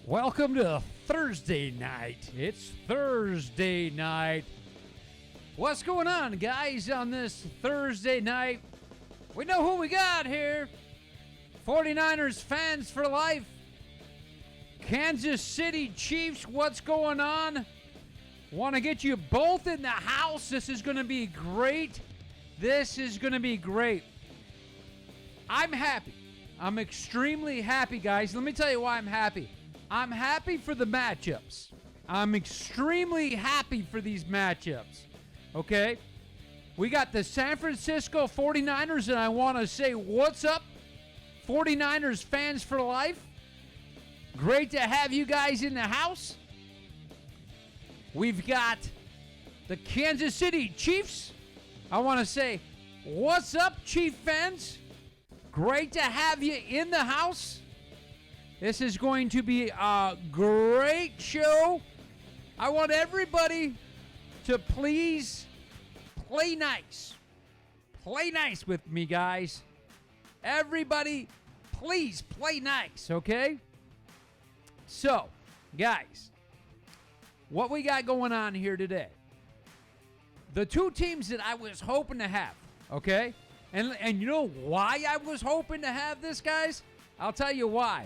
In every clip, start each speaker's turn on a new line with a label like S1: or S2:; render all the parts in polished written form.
S1: Welcome to Thursday night. It's Thursday night. What's going on, guys, on this Thursday night? We know who we got here. 49ers fans for life. Kansas City Chiefs, what's going on? Want to get you both in the house. This is going to be great. This is going to be great. I'm happy. I'm extremely happy, guys. Let me tell you why I'm happy. I'm happy for the matchups. I'm extremely happy for these matchups. Okay? We got the San Francisco 49ers, and I want to say, what's up, 49ers fans for life? Great to have you guys in the house. We've got the Kansas City Chiefs. I want to say, what's up, Chief fans? Great to have you in the house. This is going to be a great show. I want everybody to please play nice. Play nice with me, guys. Everybody, please play nice, okay? So, guys, what we got going on here today. The two teams that I was hoping to have, okay? And you know why I was hoping to have this, guys? I'll tell you why.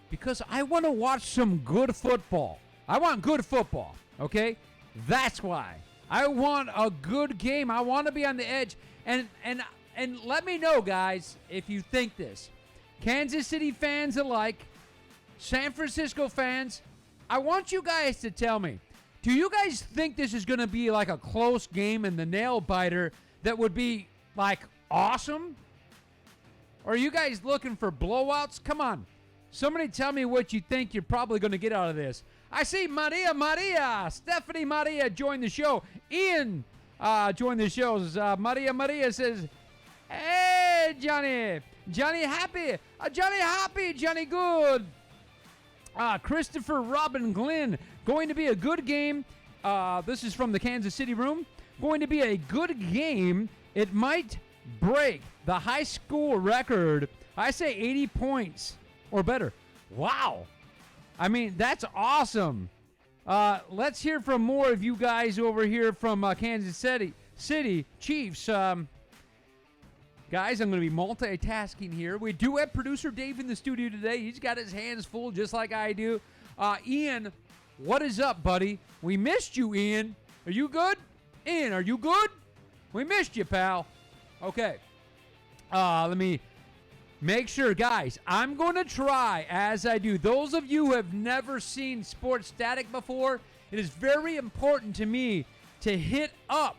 S1: Because I want to watch some good football. I want good football, okay? That's why. I want a good game. I want to be on the edge. And let me know, guys, if you think this. Kansas City fans alike, San Francisco fans, I want you guys to tell me, do you guys think this is going to be like a close game and the nail biter that would be like awesome? Or are you guys looking for blowouts? Come on. Somebody tell me what you think you're probably going to get out of this. I see Stephanie Maria joined the show. Ian joined the show. Maria says, hey, Johnny. Johnny happy. Johnny good. Christopher Robin Glenn, going to be a good game. This is from the Kansas City room. Going to be a good game. It might break the high school record. I say 80 points or better. Wow. I mean, that's awesome. Let's hear from more of you guys over here from Kansas City Chiefs. Guys, I'm going to be multitasking here. We do have producer Dave in the studio today. He's got his hands full just like I do. Ian, what is up, buddy? We missed you, Ian. Are you good? Ian, are you good? We missed you, pal. Okay. Let me make sure, guys. I'm going to try, as I do. Those of you who have never seen Sports Static before, it is very important to me to hit up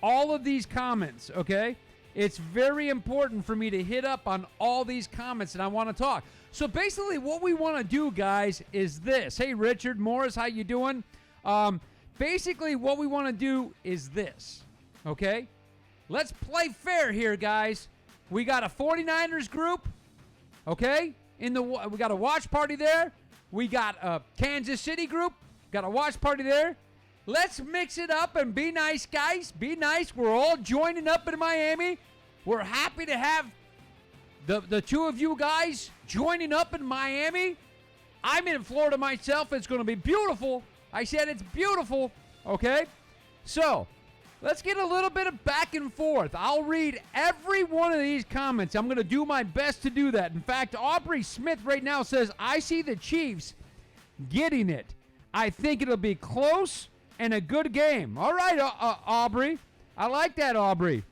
S1: all of these comments, okay? It's very important for me to hit up on all these comments, and I want to talk. So basically what we want to do, guys, is this. Hey, Richard Morris, how you doing? Basically what we want to do is this, okay? Let's play fair here, guys. We got a 49ers group, okay? We got a watch party there. We got a Kansas City group. Got a watch party there. Let's mix it up and be nice, guys. Be nice. We're all joining up in Miami. We're happy to have the two of you guys joining up in Miami. I'm in Florida myself. It's going to be beautiful. I said it's beautiful, okay? So, let's get a little bit of back and forth. I'll read every one of these comments. I'm going to do my best to do that. In fact, Aubrey Smith right now says, I see the Chiefs getting it. I think it'll be close and a good game. All right, Aubrey. I like that, Aubrey.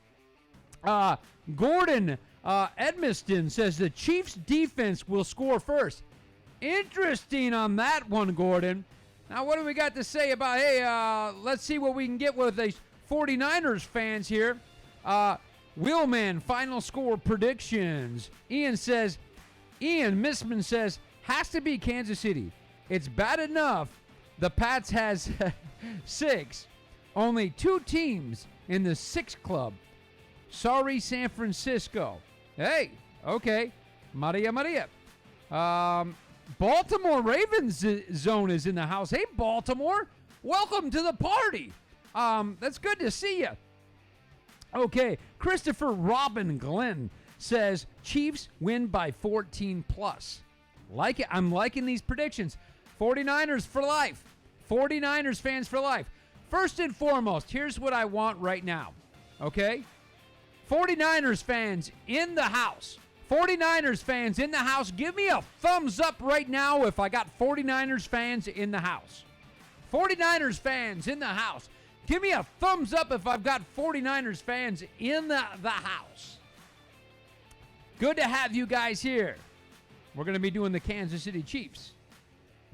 S1: Gordon Edmiston says the Chiefs defense will score first. Interesting on that one, Gordon. Now, what do we got to say about, let's see what we can get with these 49ers fans here. Willman, final score predictions. Ian Missman says, has to be Kansas City. It's bad enough the Pats has 6. Only 2 teams in the 6 club. Sorry, San Francisco. Hey, okay. Maria. Baltimore Ravens zone is in the house. Hey, Baltimore. Welcome to the party. That's good to see you. Okay, Christopher Robin Glenn says Chiefs win by 14 plus. Like it. I'm liking these predictions. 49ers for life. 49ers fans for life. First and foremost, here's what I want right now, okay? 49ers fans in the house. 49ers fans in the house, give me a thumbs up right now if I got 49ers fans in the house. 49ers fans in the house, give me a thumbs up if I've got 49ers fans in the house. Good to have you guys here. We're going to be doing the Kansas City Chiefs.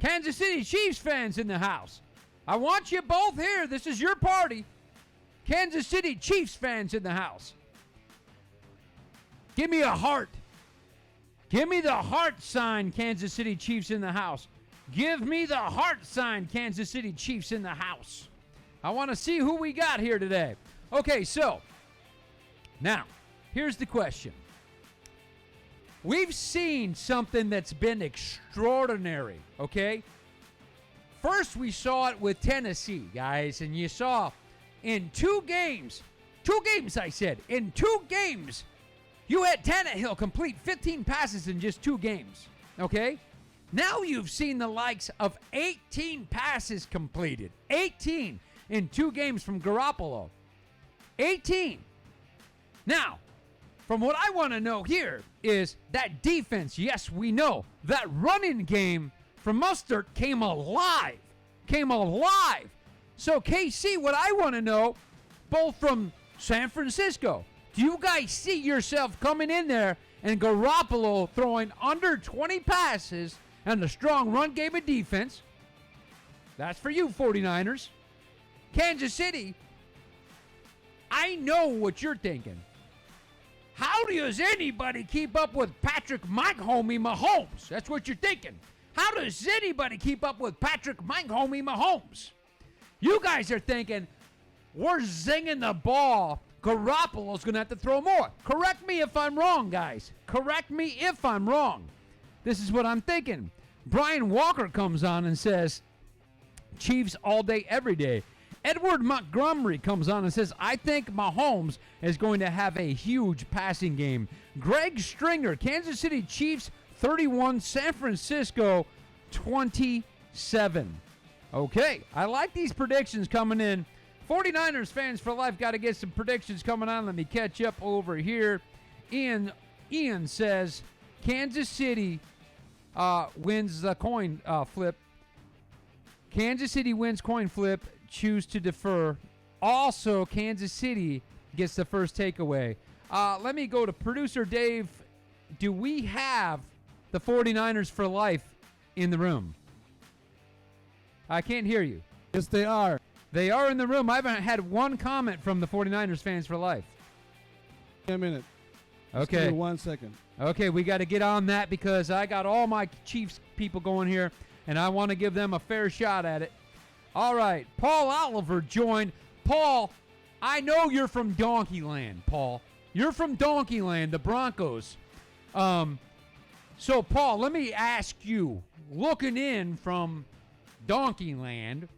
S1: Kansas City Chiefs fans in the house. I want you both here. This is your party. Kansas City Chiefs fans in the house. Give me a heart. Give me the heart sign, Kansas City Chiefs in the house. Give me the heart sign, Kansas City Chiefs in the house. I want to see who we got here today. Okay, so now, here's the question. We've seen something that's been extraordinary, okay? First, we saw it with Tennessee, guys, and you saw in two games, I said, in 2 games, you had Tannehill complete 15 passes in just 2 games, okay? Now you've seen the likes of 18 passes completed, 18 in 2 games from Garoppolo, 18. Now, from what I want to know here is that defense, yes, we know. That running game from Mustard came alive. So, KC, what I want to know, both from San Francisco, do you guys see yourself coming in there and Garoppolo throwing under 20 passes and a strong run game of defense? That's for you, 49ers. Kansas City, I know what you're thinking. How does anybody keep up with Patrick Mike Homie Mahomes? That's what you're thinking. How does anybody keep up with Patrick Mike Homie Mahomes? You guys are thinking, we're zinging the ball. Garoppolo's going to have to throw more. Correct me if I'm wrong, guys. Correct me if I'm wrong. This is what I'm thinking. Brian Walker comes on and says, Chiefs all day, every day. Edward Montgomery comes on and says, I think Mahomes is going to have a huge passing game. Greg Stringer, Kansas City Chiefs 31, San Francisco 27. Okay, I like these predictions coming in. 49ers fans for life, got to get some predictions coming on. Let me catch up over here. Ian says, Kansas City wins the coin flip. Kansas City wins coin flip. Choose to defer. Also, Kansas City gets the first takeaway. Let me go to producer Dave. Do we have the 49ers for life in the room? I can't hear you.
S2: Yes, they are.
S1: They are in the room. I haven't had one comment from the 49ers fans for life.
S2: A minute. Just
S1: Okay.
S2: give me 1 second.
S1: Okay, we got to get on that because I got all my Chiefs people going here, and I want to give them a fair shot at it. All right, Paul Oliver joined. Paul, I know you're from Donkeyland, Paul. You're from Donkeyland, the Broncos. So, Paul, let me ask you, looking in from Donkeyland,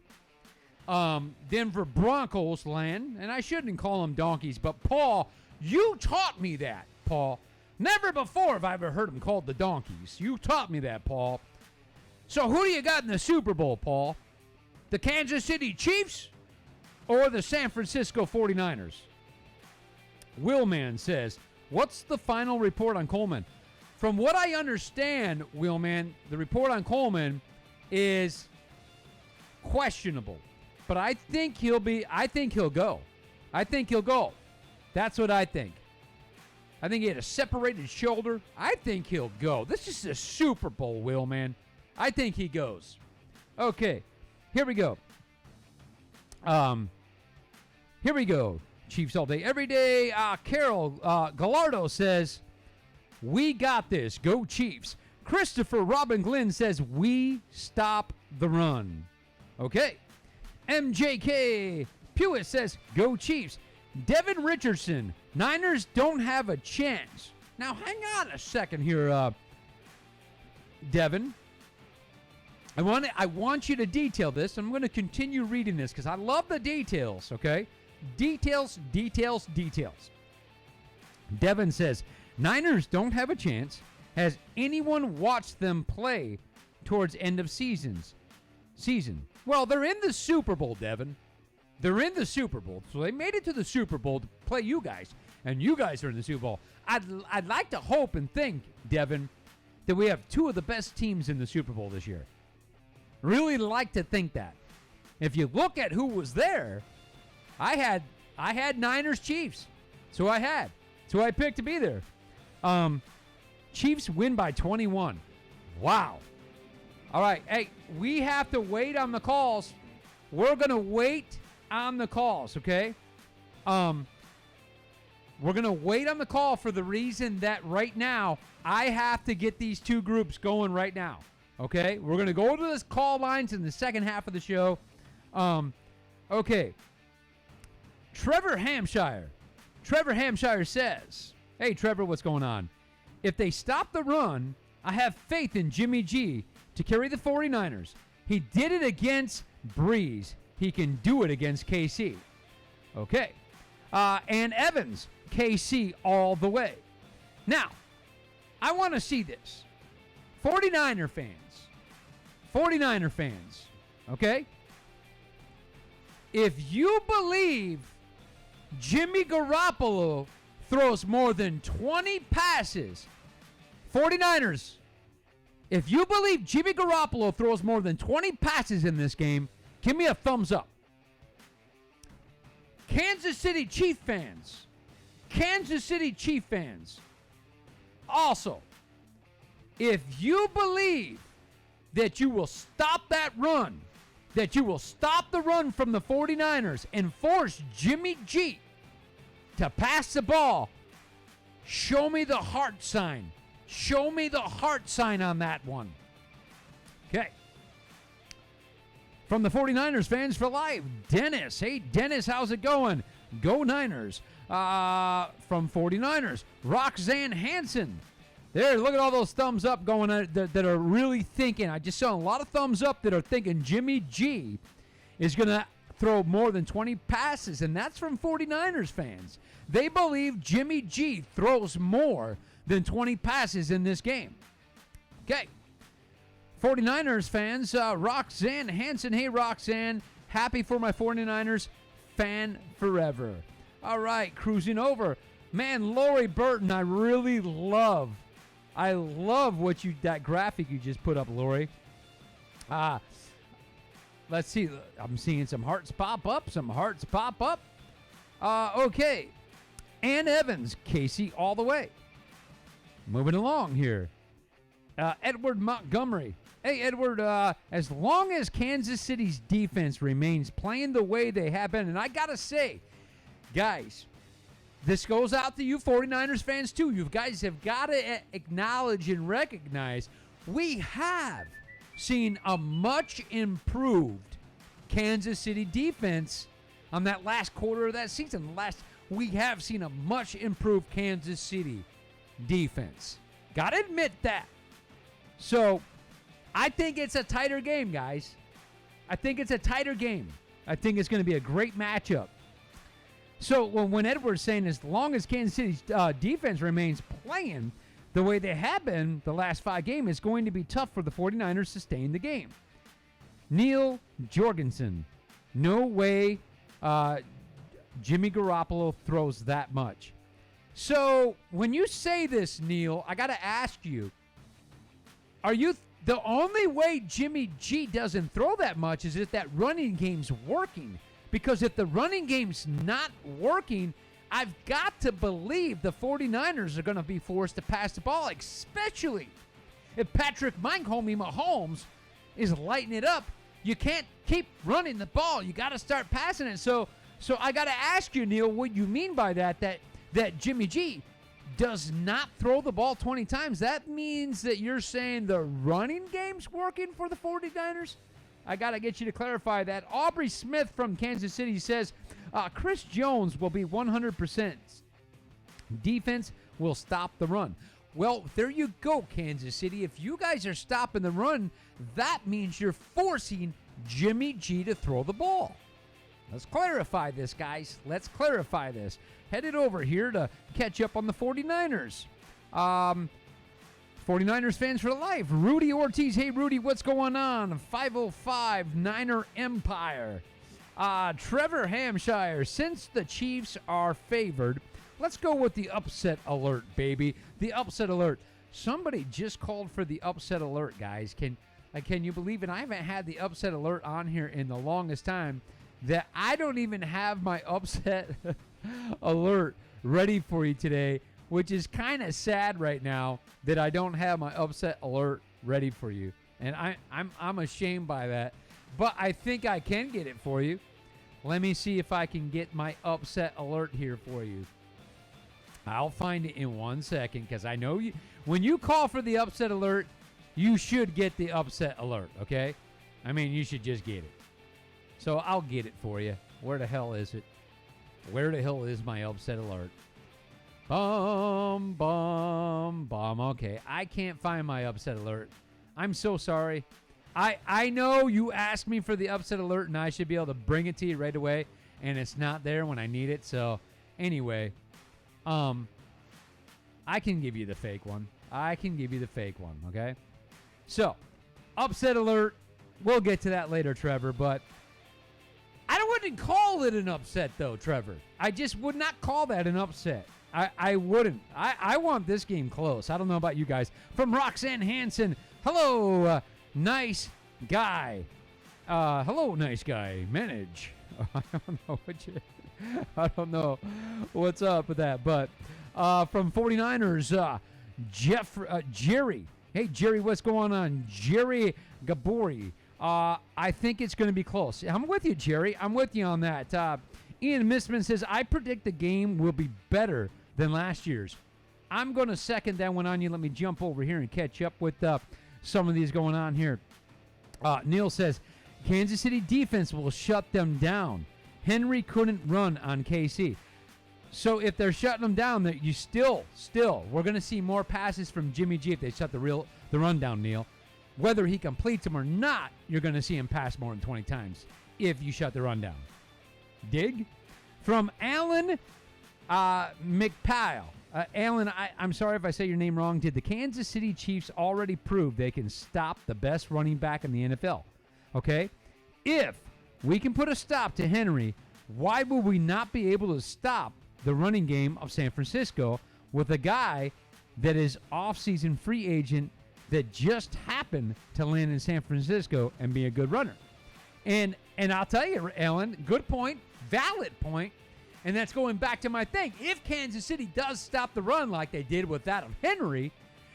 S1: Denver Broncos land, and I shouldn't call them donkeys, but Paul, you taught me that, Paul. Never before have I ever heard them called the donkeys. You taught me that, Paul. So who do you got in the Super Bowl, Paul? The Kansas City Chiefs or the San Francisco 49ers? Willman says, what's the final report on Coleman? From what I understand, Willman, the report on Coleman is questionable. But I think he'll go. I think he'll go. That's what I think. I think he had a separated shoulder. I think he'll go. This is a Super Bowl, Willman. I think he goes. Okay. Here we go. Chiefs all day, every day. Carol Gallardo says, we got this. Go Chiefs. Christopher Robin Glenn says, we stop the run. Okay. MJK Pewitt says, go Chiefs. Devin Richardson, Niners don't have a chance. Now, hang on a second here, Devin. I want you to detail this. I'm going to continue reading this because I love the details, okay? Details. Devin says, Niners don't have a chance. Has anyone watched them play towards end of seasons? season. Well, they're in the Super Bowl, Devin. They're in the Super Bowl. So they made it to the Super Bowl to play you guys, and you guys are in the Super Bowl. I'd like to hope and think, Devin, that we have two of the best teams in the Super Bowl this year. Really like to think that. If you look at who was there, I had Niners Chiefs. So I picked to be there. Chiefs win by 21. Wow. All right. Hey, we have to wait on the calls. We're going to wait on the calls, okay? We're going to wait on the call for the reason that right now I have to get these two groups going right now, okay? We're going to go to this call lines in the second half of the show. Okay. Trevor Hampshire says, hey, Trevor, what's going on? If they stop the run, I have faith in Jimmy G to carry the 49ers. He did it against Breeze. He can do it against KC. Okay. And Evans, KC all the way. Now, I want to see this. 49er fans, okay? If you believe Jimmy Garoppolo throws more than 20 passes, 49ers, if you believe Jimmy Garoppolo throws more than 20 passes in this game, give me a thumbs up. Kansas City Chief fans, also, if you believe that you will stop that run, that you will stop the run from the 49ers and force Jimmy G to pass the ball, show me the heart sign. Show me the heart sign on that one. Okay. From the 49ers fans for life, Dennis. Hey, Dennis, how's it going? Go Niners. From 49ers, Roxanne Hansen. There, look at all those thumbs up going that are really thinking. I just saw a lot of thumbs up that are thinking Jimmy G is going to throw more than 20 passes, and that's from 49ers fans. They believe Jimmy G throws more than 20 passes in this game. Okay. 49ers fans, Roxanne Hansen. Hey, Roxanne. Happy for my 49ers. Fan forever. All right, cruising over. Man, Lori Burton, I really love that graphic you just put up, Lori. Let's see. I'm seeing some hearts pop up. Okay. Ann Evans, Casey, all the way. Moving along here. Edward Montgomery. Hey, Edward, as long as Kansas City's defense remains playing the way they have been, and I got to say, guys, this goes out to you 49ers fans, too. You guys have got to acknowledge and recognize we have seen a much improved Kansas City defense on that last quarter of that season. We have seen a much improved Kansas City defense. Got to admit that. So, I think it's a tighter game, guys. I think it's a tighter game. I think it's going to be a great matchup. So, when Edward's saying as long as Kansas City's defense remains playing the way they have been the last 5 games, it's going to be tough for the 49ers to stay in the game. Neil Jorgensen. No way Jimmy Garoppolo throws that much. So, when you say this, Neil, I got to ask you, are you the only way Jimmy G doesn't throw that much is if that running game's working? Because if the running game's not working, I've got to believe the 49ers are going to be forced to pass the ball, especially if Patrick Mahomes is lighting it up. You can't keep running the ball. You got to start passing it. So I got to ask you, Neil, what you mean by that Jimmy G does not throw the ball 20 times. That means that you're saying the running game's working for the 49ers? I got to get you to clarify that. Aubrey Smith from Kansas City says, Chris Jones will be 100%. Defense will stop the run. Well, there you go, Kansas City. If you guys are stopping the run, that means you're forcing Jimmy G to throw the ball. Let's clarify this, guys. Let's clarify this. Headed over here to catch up on the 49ers. 49ers fans for life. Rudy Ortiz. Hey, Rudy, what's going on? 505 Niner Empire. Trevor Hampshire. Since the Chiefs are favored, let's go with the upset alert, baby. The upset alert. Somebody just called for the upset alert, guys. Can you believe it? I haven't had the upset alert on here in the longest time that I don't even have my upset alert ready for you today, which is kind of sad right now that I don't have my upset alert ready for you. And I'm ashamed by that. But I think I can get it for you. Let me see if I can get my upset alert here for you. I'll find it in 1 second because I know you. When you call for the upset alert, you should get the upset alert, okay? I mean, you should just get it. So I'll get it for you. Where the hell is it? Where the hell is my upset alert? Bum, bum, bum. Okay, I can't find my upset alert. I'm so sorry. I know you asked me for the upset alert, and I should be able to bring it to you right away, and it's not there when I need it. So anyway, I can give you the fake one. Okay? So, upset alert. We'll get to that later, Trevor, but I wouldn't call it an upset, though, Trevor. I just would not call that an upset. I wouldn't. I want this game close. I don't know about you guys. From Roxanne Hansen. Hello, nice guy. Hello, nice guy. Manage. I don't know what's up with that. But from 49ers, Jerry. Hey, Jerry, what's going on? Jerry Gabori. I think it's going to be close. I'm with you, Jerry. I'm with you on that. Ian Missman says, I predict the game will be better than last year's. I'm going to second that one on you. Let me jump over here and catch up with some of these going on here. Neil says, Kansas City defense will shut them down. Henry couldn't run on KC. So if they're shutting them down, that you still, we're going to see more passes from Jimmy G if they shut the run down, Neil. Whether he completes them or not, you're going to see him pass more than 20 times if you shut the run down. Dig? From Alan McPile. Alan, I'm sorry if I say your name wrong. Did the Kansas City Chiefs already prove they can stop the best running back in the NFL? Okay? If we can put a stop to Henry, why would we not be able to stop the running game of San Francisco with a guy that is off-season free agent that just happened to land in San Francisco and be a good runner? And I'll tell you, Alan, good point, valid point, and that's going back to my thing. If Kansas City does stop the run like they did with that of Henry,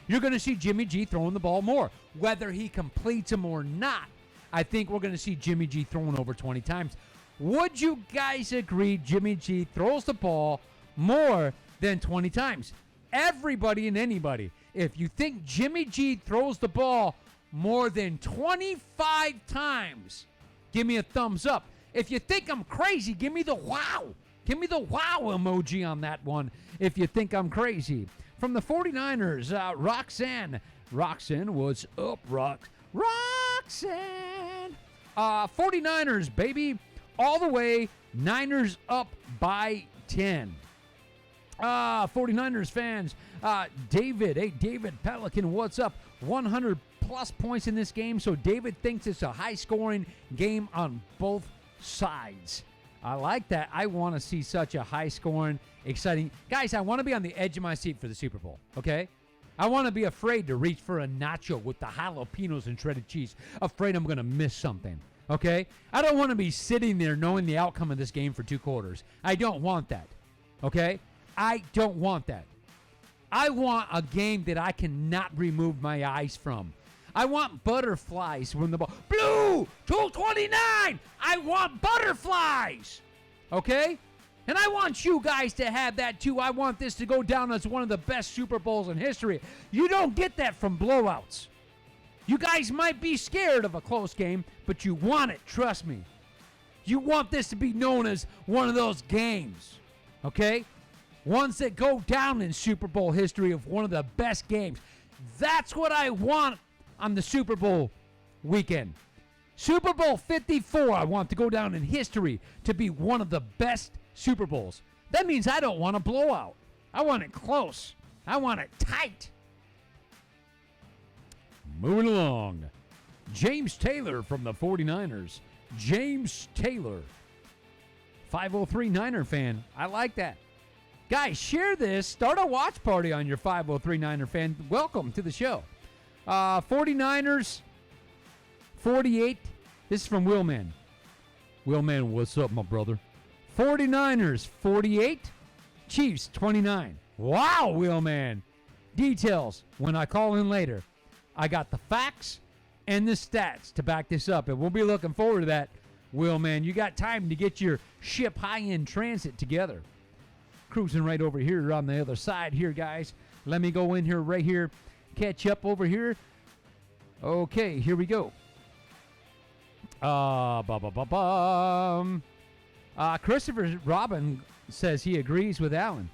S1: you're going to see Jimmy G throwing the ball more. Whether he completes them or not, I think we're going to see Jimmy G throwing over 20 times. Would you guys agree Jimmy G throws the ball more than 20 times? Everybody and anybody. If you think Jimmy G throws the ball more than 25 times, give me a thumbs up. If you think I'm crazy, give me the wow. Give me the wow emoji on that one if you think I'm crazy. From the 49ers, Roxanne. Roxanne, what's up, Roxanne? 49ers, baby. All the way. Niners up by 10. 49ers fans. David. Hey, David Pelican, what's up? 100-plus points in this game, so David thinks it's a high-scoring game on both sides. I like that. I want to see such a high-scoring, exciting... Guys, I want to be on the edge of my seat for the Super Bowl, okay? I want to be afraid to reach for a nacho with the jalapenos and shredded cheese, afraid I'm going to miss something, okay? I don't want to be sitting there knowing the outcome of this game for 2 quarters. I don't want that, okay? I don't want that. I want a game that I cannot remove my eyes from. I want butterflies when the ball... Blue! 229! I want butterflies! Okay? And I want you guys to have that too. I want this to go down as one of the best Super Bowls in history. You don't get that from blowouts. You guys might be scared of a close game, but you want it, trust me. You want this to be known as one of those games. Okay? Ones that go down in Super Bowl history of one of the best games. That's what I want on the Super Bowl weekend. Super Bowl 54, I want to go down in history to be one of the best Super Bowls. That means I don't want a blowout. I want it close. I want it tight. Moving along. James Taylor from the 49ers. James Taylor. 503 Niner fan. I like that. Guys, share this. Start a watch party on your 503 Niner fan. Welcome to the show. 49ers, 48. This is from Willman. Willman, what's up, my brother? 49ers, 48. Chiefs, 29. Wow, Willman. Details when I call in later. I got the facts and the stats to back this up, and we'll be looking forward to that. Willman, you got time to get your ship high-end transit together. Cruising right over here on the other side here, guys. Let me go in here right here. Catch up over here. Okay, here we go. Christopher Robin says he agrees with Alan.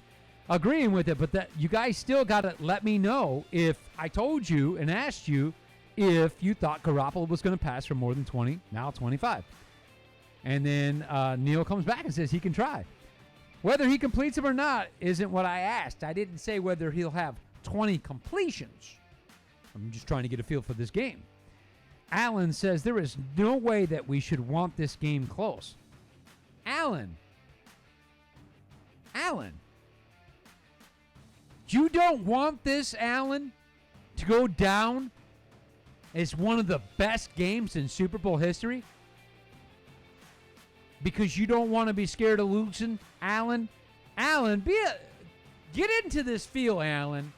S1: Agreeing with it, but that you guys still got to let me know if I told you and asked you if you thought Garoppolo was going to pass for more than 20, now 25. And then Neil comes back and says he can try. Whether he completes them or not isn't what I asked. I didn't say whether he'll have 20 completions. I'm just trying to get a feel for this game. Alan says there is no way that we should want this game close. Alan. You don't want this, Alan, to go down as one of the best games in Super Bowl history? Because you don't want to be scared of losing, Alan? Alan, get into this feel, Alan,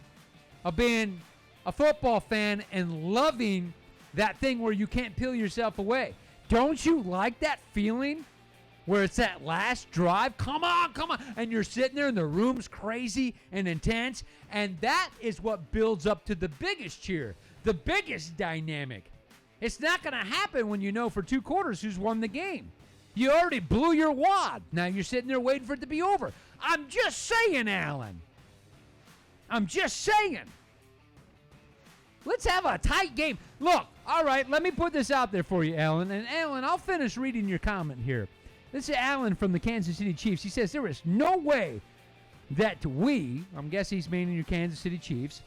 S1: of being a football fan and loving that thing where you can't peel yourself away. Don't you like that feeling where it's that last drive? Come on. And you're sitting there and the room's crazy and intense. And that is what builds up to the biggest cheer, the biggest dynamic. It's not going to happen when you know for 2 quarters who's won the game. You already blew your wad. Now you're sitting there waiting for it to be over. I'm just saying, Alan. I'm just saying. Let's have a tight game. Look, all right, let me put this out there for you, Alan. And, Alan, I'll finish reading your comment here. This is Alan from the Kansas City Chiefs. He says there is no way that we, I'm guessing he's meaning your Kansas City Chiefs,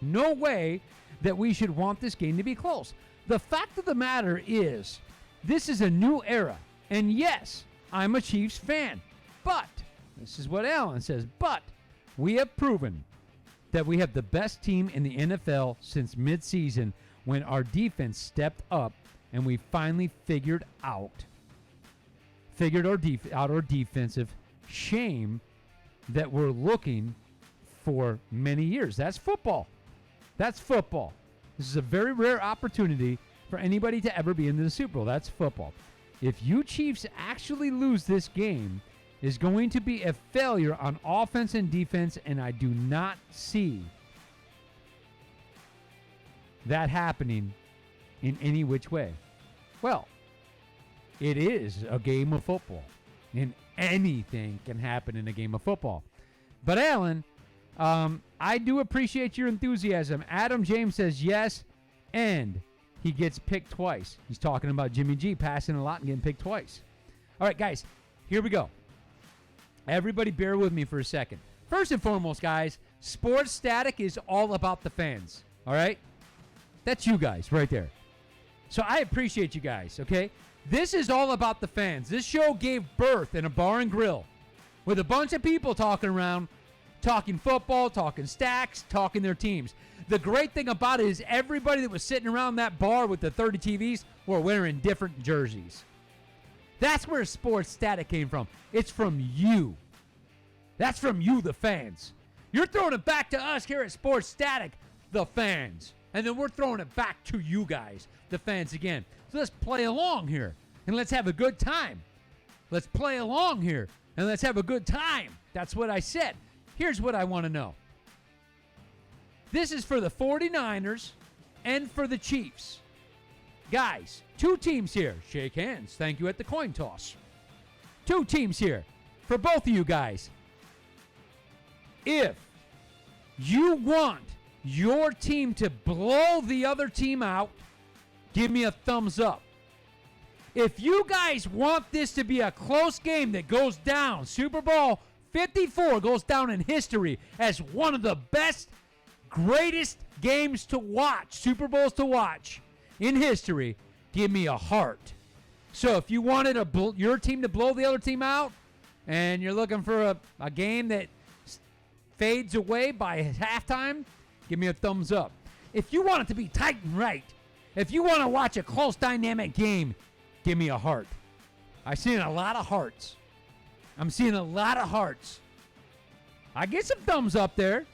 S1: no way that we should want this game to be close. The fact of the matter is, this is a new era. And yes, I'm a Chiefs fan. But, this is what Alan says, but we have proven that we have the best team in the NFL since midseason when our defense stepped up and we finally figured out our defensive shame that we're looking for many years. That's football. That's football. This is a very rare opportunity for anybody to ever be into the Super Bowl. That's football. If you Chiefs actually lose this game, is going to be a failure on offense and defense, and I do not see that happening in any which way. Well, it is a game of football, and anything can happen in a game of football. But, Alan, I do appreciate your enthusiasm. Adam James says yes, and he gets picked twice. He's talking about Jimmy G passing a lot and getting picked twice. All right, guys, here we go. Everybody bear with me for a second. First and foremost, guys, Sports Static is all about the fans, all right? That's you guys right there. So I appreciate you guys, okay? This is all about the fans. This show gave birth in a bar and grill with a bunch of people talking around, talking football, talking stacks, talking their teams. The great thing about it is everybody that was sitting around that bar with the 30 TVs were wearing different jerseys. That's where Sports Static came from. It's from you. That's from you, the fans. You're throwing it back to us here at Sports Static, the fans. And then we're throwing it back to you guys, the fans again. So let's play along here, and let's have a good time. Let's play along here, and let's have a good time. That's what I said. Here's what I want to know. This is for the 49ers and for the Chiefs. Guys, 2 teams here. Shake hands. Thank you at the coin toss. 2 teams here for both of you guys. If you want your team to blow the other team out, give me a thumbs up. If you guys want this to be a close game that goes down, Super Bowl 54 goes down in history as one of the best greatest games to watch, Super Bowls to watch in history, give me a heart. So if you wanted your team to blow the other team out and you're looking for a game that fades away by halftime, give me a thumbs up. If you want it to be tight and right, if you want to watch a close dynamic game, give me a heart. I'm seeing a lot of hearts. I'm seeing a lot of hearts. I get some thumbs up there.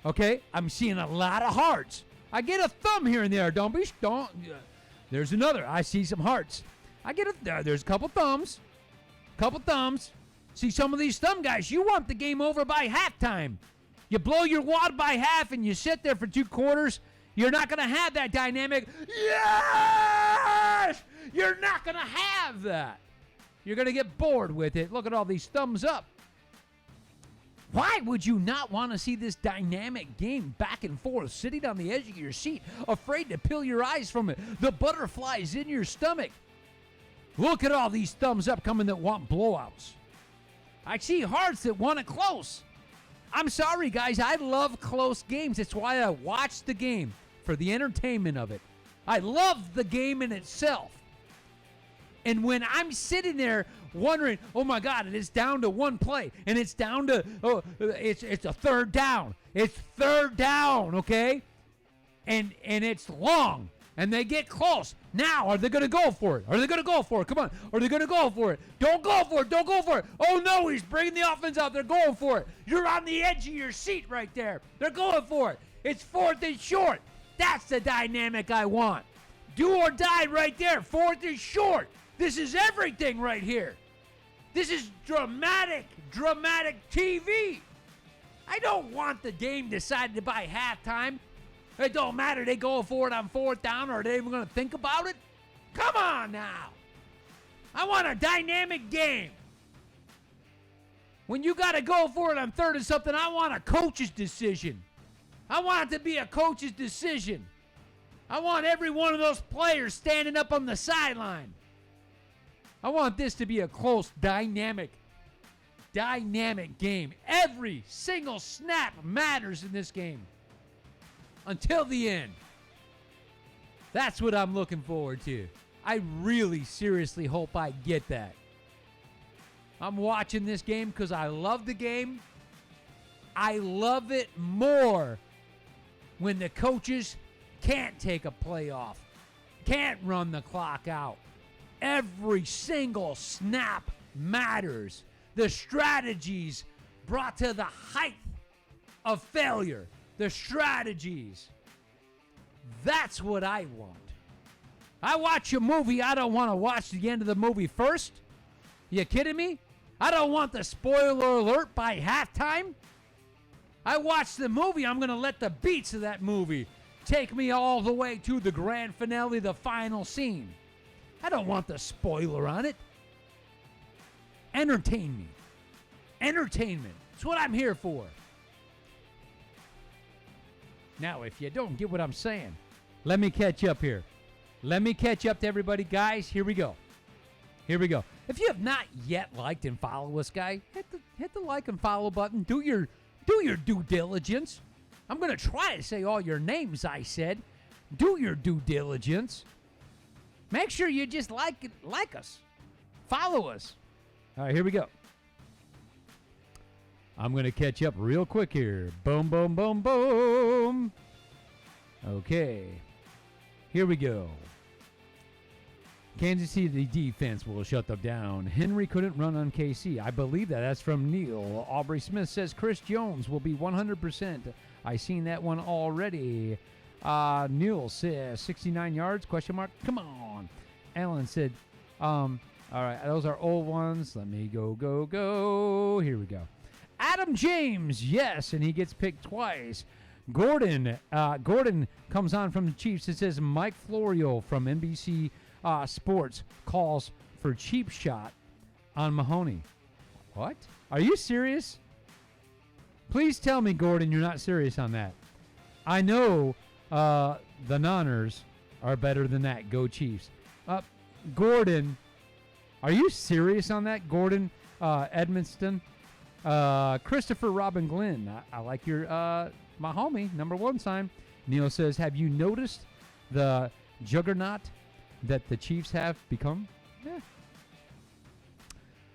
S1: Okay? I'm seeing a lot of hearts. I get a thumb here and there. Don't. There's another. I see some hearts. There's a couple thumbs. See, some of these thumb guys, you want the game over by halftime. You blow your wad by half and you sit there for 2 quarters. You're not going to have that dynamic. Yes! You're not going to have that. You're going to get bored with it. Look at all these thumbs up. Why would you not want to see this dynamic game back and forth, sitting on the edge of your seat, afraid to peel your eyes from it, the butterflies in your stomach? Look at all these thumbs up coming that want blowouts. I see hearts that want it close. I'm sorry, guys. I love close games. That's why I watch the game, for the entertainment of it. I love the game in itself. And when I'm sitting there wondering, oh my God, it's down to 1 play, and it's down to, it's a third down. It's third down, okay? And it's long, and they get close. Now, are they going to go for it? Are they going to go for it? Come on. Are they going to go for it? Don't go for it. Don't go for it. Oh, no, he's bringing the offense out. They're going for it. You're on the edge of your seat right there. They're going for it. It's 4th and short. That's the dynamic I want. Do or die right there. 4th and short. This is everything right here. This is dramatic TV. I don't want the game decided by halftime. It don't matter. They go for it on 4th down, or are they even going to think about it? Come on now. I want a dynamic game. When you got to go for it on 3rd and something, I want a coach's decision. I want it to be a coach's decision. I want every one of those players standing up on the sideline. I want this to be a close, dynamic game. Every single snap matters in this game. Until the end. That's what I'm looking forward to. I really seriously hope I get that. I'm watching this game because I love the game. I love it more when the coaches can't take a play off, can't run the clock out. Every single snap matters. The strategies brought to the height of failure. The strategies. That's what I want. I watch a movie, I don't want to watch the end of the movie first. You kidding me? I don't want the spoiler alert by halftime. I watch the movie, I'm going to let the beats of that movie take me all the way to the grand finale, the final scene. I don't want the spoiler on it. Entertain me. Entertainment. That's what I'm here for. Now, if you don't get what I'm saying, let me catch up here. Let me catch up to everybody. Guys, here we go. Here we go. If you have not yet liked and followed us, guy, hit the like and follow button. Do your due diligence. I'm going to try to say all your names I said. Do your due diligence. Make sure you just like us. Follow us. All right, here we go. I'm going to catch up real quick here. Boom, boom, boom, boom. Okay. Here we go. Kansas City defense will shut them down. Henry couldn't run on KC. I believe that. That's from Neil. Aubrey Smith says Chris Jones will be 100%. I seen that one already. Neil says 69 yards, question mark. Come on. Alan said, all right, those are old ones. Let me go. Here we go. Adam James, yes, and he gets picked twice. Gordon comes on from the Chiefs. It says Mike Florio from NBC Sports calls for cheap shot on Mahoney. What? Are you serious? Please tell me, Gordon, you're not serious on that. I know the Niners are better than that. Go Chiefs. Gordon, are you serious on that? Gordon Edmonston. Christopher Robin Glenn. I like your my homie, number one sign. Neil says, have you noticed the juggernaut that the Chiefs have become? Yeah.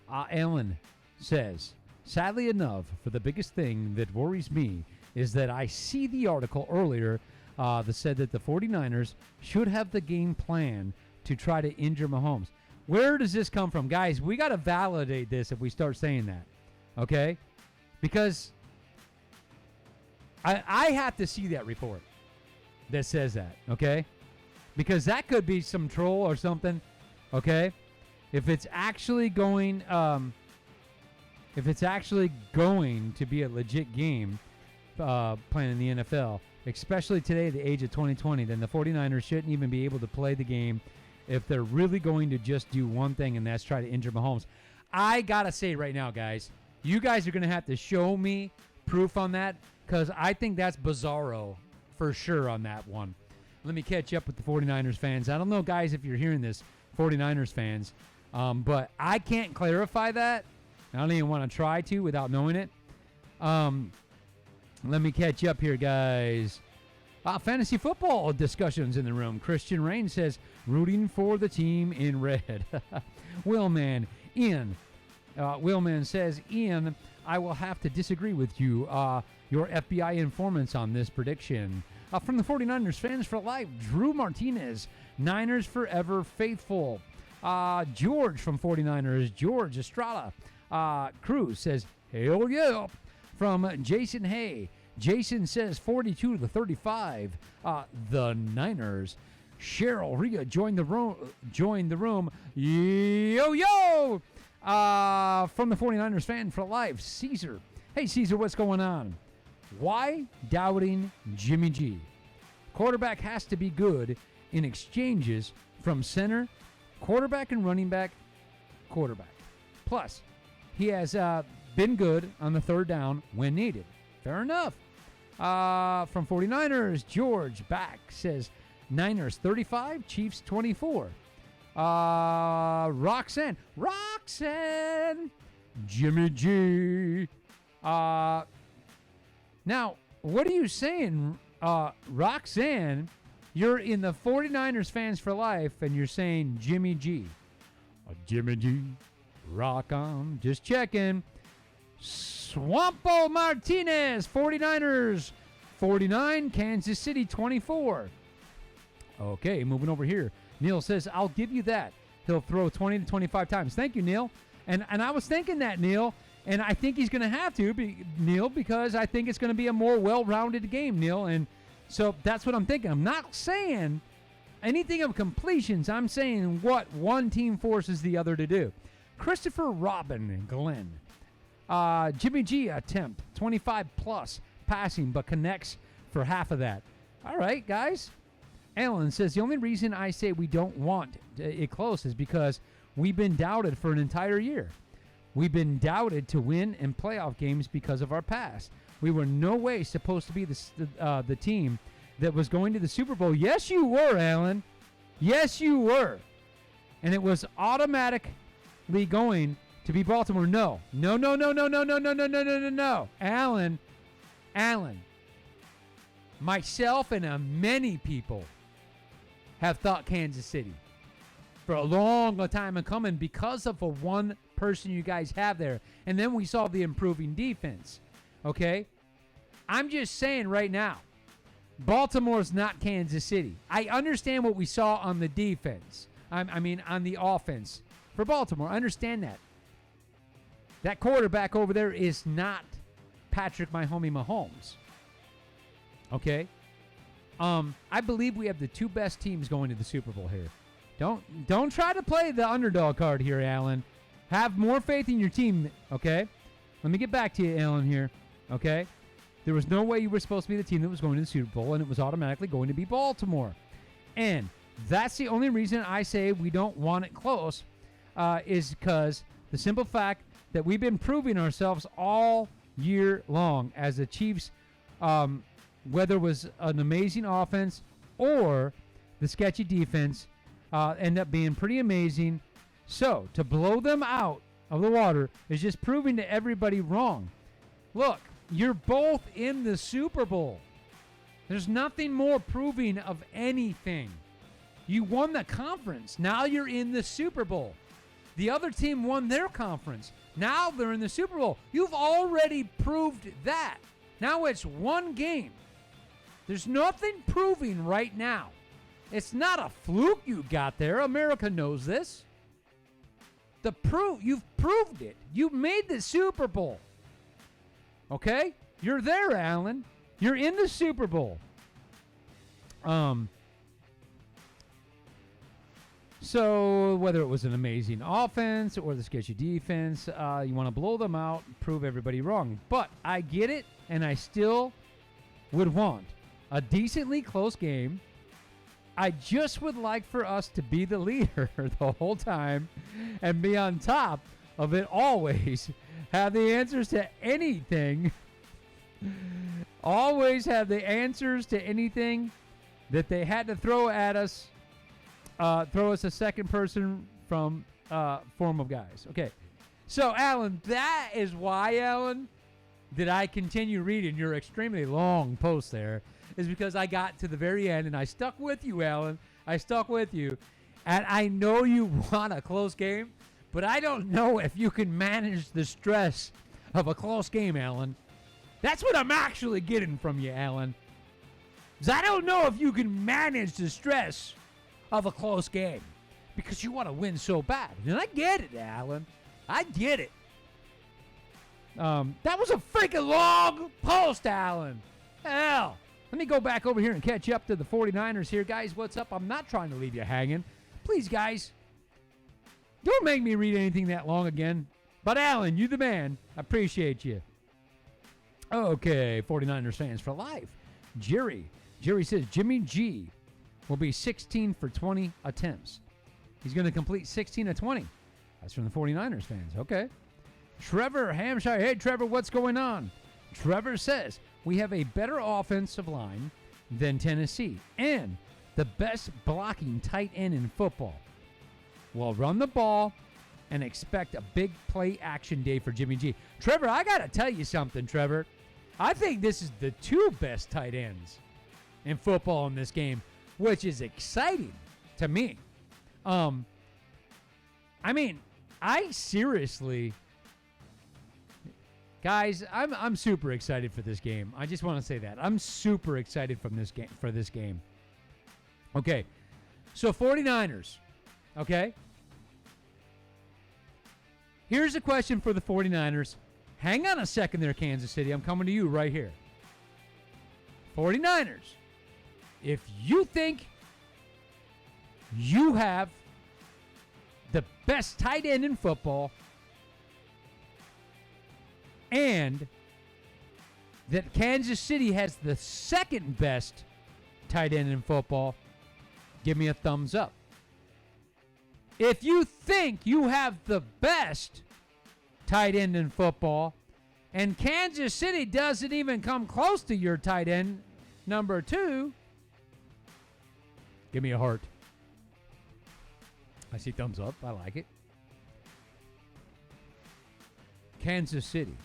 S1: Alan says, sadly enough, for the biggest thing that worries me is that I see the article earlier that said that the 49ers should have the game plan to try to injure Mahomes. Where does this come from? Guys, we got to validate this if we start saying that, okay? Because I have to see that report that says that, okay? Because that could be some troll or something, okay? If it's actually going to be a legit game playing in the NFL, especially today at the age of 2020, then the 49ers shouldn't even be able to play the game if they're really going to just do one thing, and that's try to injure Mahomes. I got to say right now, guys, you guys are going to have to show me proof on that, because I think that's bizarro for sure on that one. Let me catch up with the 49ers fans. I don't know, guys, if you're hearing this, 49ers fans, but I can't clarify that. I don't even want to try to without knowing it. Let me catch up here, guys. Fantasy football discussions in the room. Christian Rain says, rooting for the team in red. Willman, Ian. Willman says, Ian, I will have to disagree with you. Your FBI informants on this prediction. From the 49ers fans for life, Drew Martinez, Niners forever faithful. George from 49ers, George Estrada. Cruz says, hell yeah. From Jason Hay, Jason says 42-35. The Niners. Cheryl Rhea joined the room. Yo yo. From the 49ers fan for life, Caesar. Hey Caesar, what's going on? Why doubting Jimmy G? Quarterback has to be good in exchanges from center, quarterback and running back, quarterback. Plus, he has been good on the third down when needed. Fair enough. From 49ers, George back says Niners 35, Chiefs 24. Roxanne, Jimmy G. Now, what are you saying, Roxanne? You're in the 49ers fans for life, and you're saying Jimmy G. Jimmy G. Rock on. Just checking. Swampo Martinez, 49ers 49, Kansas City 24. Okay, moving over here. Neil says, I'll give you that. He'll throw 20 to 25 times. Thank you, Neil. And I was thinking that, Neil. And I think he's going to have to, Neil, because I think it's going to be a more well-rounded game, Neil. And so that's what I'm thinking. I'm not saying anything of completions. I'm saying what one team forces the other to do. Christopher Robin and Glenn. Jimmy G attempt, 25-plus passing, but connects for half of that. All right, guys. Alan says, the only reason I say we don't want it close is because we've been doubted for an entire year. We've been doubted to win in playoff games because of our past. We were no way supposed to be the team that was going to the Super Bowl. Yes, you were, Alan. Yes, you were. And it was automatically going to be Baltimore. No. Alan. Myself and many people have thought Kansas City for a long time and coming because of a one person you guys have there. And then we saw the improving defense. Okay? I'm just saying right now, Baltimore's not Kansas City. I understand what we saw on the defense. I mean, on the offense for Baltimore. I understand that. That quarterback over there is not Patrick, my homie, Mahomes. Okay? I believe we have the two best teams going to the Super Bowl here. Don't try to play the underdog card here, Alan. Have more faith in your team, okay? Let me get back to you, Alan, here, okay? There was no way you were supposed to be the team that was going to the Super Bowl, and it was automatically going to be Baltimore. And that's the only reason I say we don't want it close is because the simple fact that we've been proving ourselves all year long as the Chiefs, whether it was an amazing offense or the sketchy defense, end up being pretty amazing. So, to blow them out of the water is just proving to everybody wrong. Look, You're both in the Super Bowl. There's nothing more proving of anything. You won the conference. Now you're in the Super Bowl. The other team won their conference. Now they're in the Super Bowl. You've already proved that. Now it's one game. There's nothing proving right now. It's not a fluke you got there. America knows this. You've proved it. You made the Super Bowl. Okay? You're there, Alan. You're in the Super Bowl. So whether it was an amazing offense or the sketchy defense, you want to blow them out, prove everybody wrong. But I get it, and I still would want a decently close game. I just would like for us to be the leader the whole time and be on top of it always. Have the answers to anything. Always have the answers to anything that they had to throw at us. Throw us a second person from form of guys. Okay. So, Alan, that is why, Alan, did I continue reading your extremely long post there, is because I got to the very end and I stuck with you, Alan. I stuck with you. And I know you want a close game, but I don't know if you can manage the stress of a close game, Alan. That's what I'm actually getting from you, Alan. 'Cause I don't know if you can manage the stress of a close game because you want to win so bad. And I get it, Alan. I get it. That was a freaking long post, Alan. Hell. Let me go back over here and catch up to the 49ers here. Guys, what's up? I'm not trying to leave you hanging. Please, guys, don't make me read anything that long again. But, Alan, you the man. I appreciate you. Okay, 49ers fans for life. Jerry says Jimmy G will be 16 for 20 attempts. He's going to complete 16 of 20. That's from the 49ers fans. Okay. Trevor Hampshire. Hey, Trevor, what's going on? Trevor says, we have a better offensive line than Tennessee and the best blocking tight end in football. We'll run the ball and expect a big play action day for Jimmy G. Trevor, I got to tell you something, Trevor. I think this is the two best tight ends in football in this game, which is exciting to me. I mean, I seriously, guys, I'm super excited for this game. I just want to say that. I'm super excited for this game. Okay. So 49ers, okay? Here's a question for the 49ers. Hang on a second there, Kansas City. I'm coming to you right here. 49ers, if you think you have the best tight end in football and that Kansas City has the second best tight end in football, give me a thumbs up. If you think you have the best tight end in football and Kansas City doesn't even come close to your tight end number 2, give me a heart. I see thumbs up. I like it. Kansas City.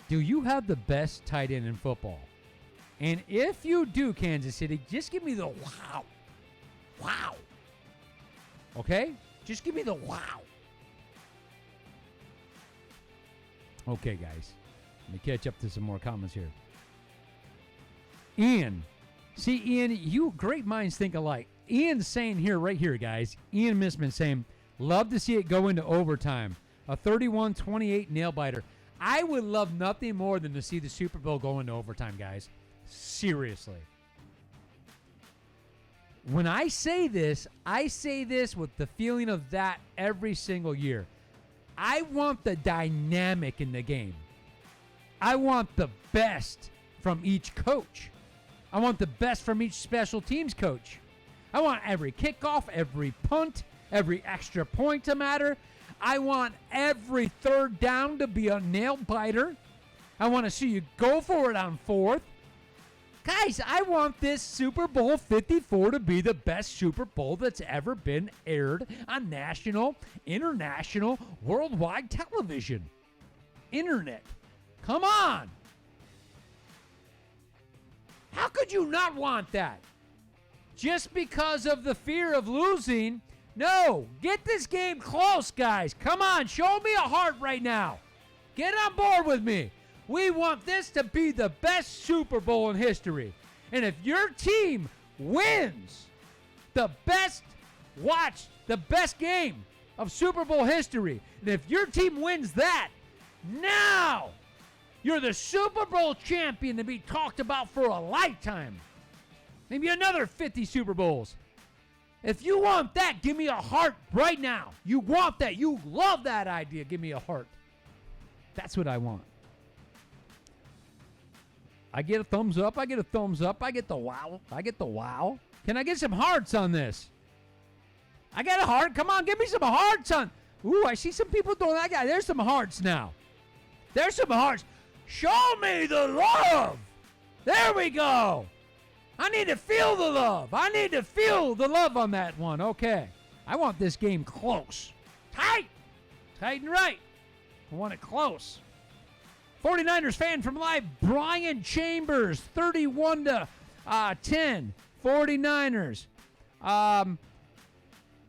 S1: Do you have the best tight end in football? And if you do, Kansas City, just give me the wow. Wow. Okay? Just give me the wow. Okay, guys. Let me catch up to some more comments here. Ian. See, Ian, you great minds think alike. Ian's saying here, right here, guys. Ian Missman saying, love to see it go into overtime. A 31-28 nail-biter. I would love nothing more than to see the Super Bowl go into overtime, guys. Seriously. When I say this with the feeling of that every single year. I want the dynamic in the game. I want the best from each coach. I want the best from each special teams coach. I want every kickoff, every punt, every extra point to matter. I want every third down to be a nail biter. I want to see you go for it on fourth. Guys, I want this Super Bowl 54 to be the best Super Bowl that's ever been aired on national, international, worldwide television. internet. Come on. How could you not want that? Just because of the fear of losing? No. Get this game close, guys. Come on. Show me a heart right now. Get on board with me. We want this to be the best Super Bowl in history. And if your team wins the best game of Super Bowl history, and if your team wins that, now you're the Super Bowl champion to be talked about for a lifetime. Maybe another 50 Super Bowls. If you want that, give me a heart right now. You want that. You love that idea. Give me a heart. That's what I want. I get a thumbs up. I get a thumbs up. I get the wow. I get the wow. Can I get some hearts on this? I got a heart. Come on, give me some hearts on. Ooh, I see some people throwing that guy. There's some hearts now. There's some hearts. Show me the love. There we go. I need to feel the love. I need to feel the love on that one. Okay. I want this game close. Tight. Tight and right. I want it close. 49ers fan from live, Brian Chambers, 31-10. 49ers.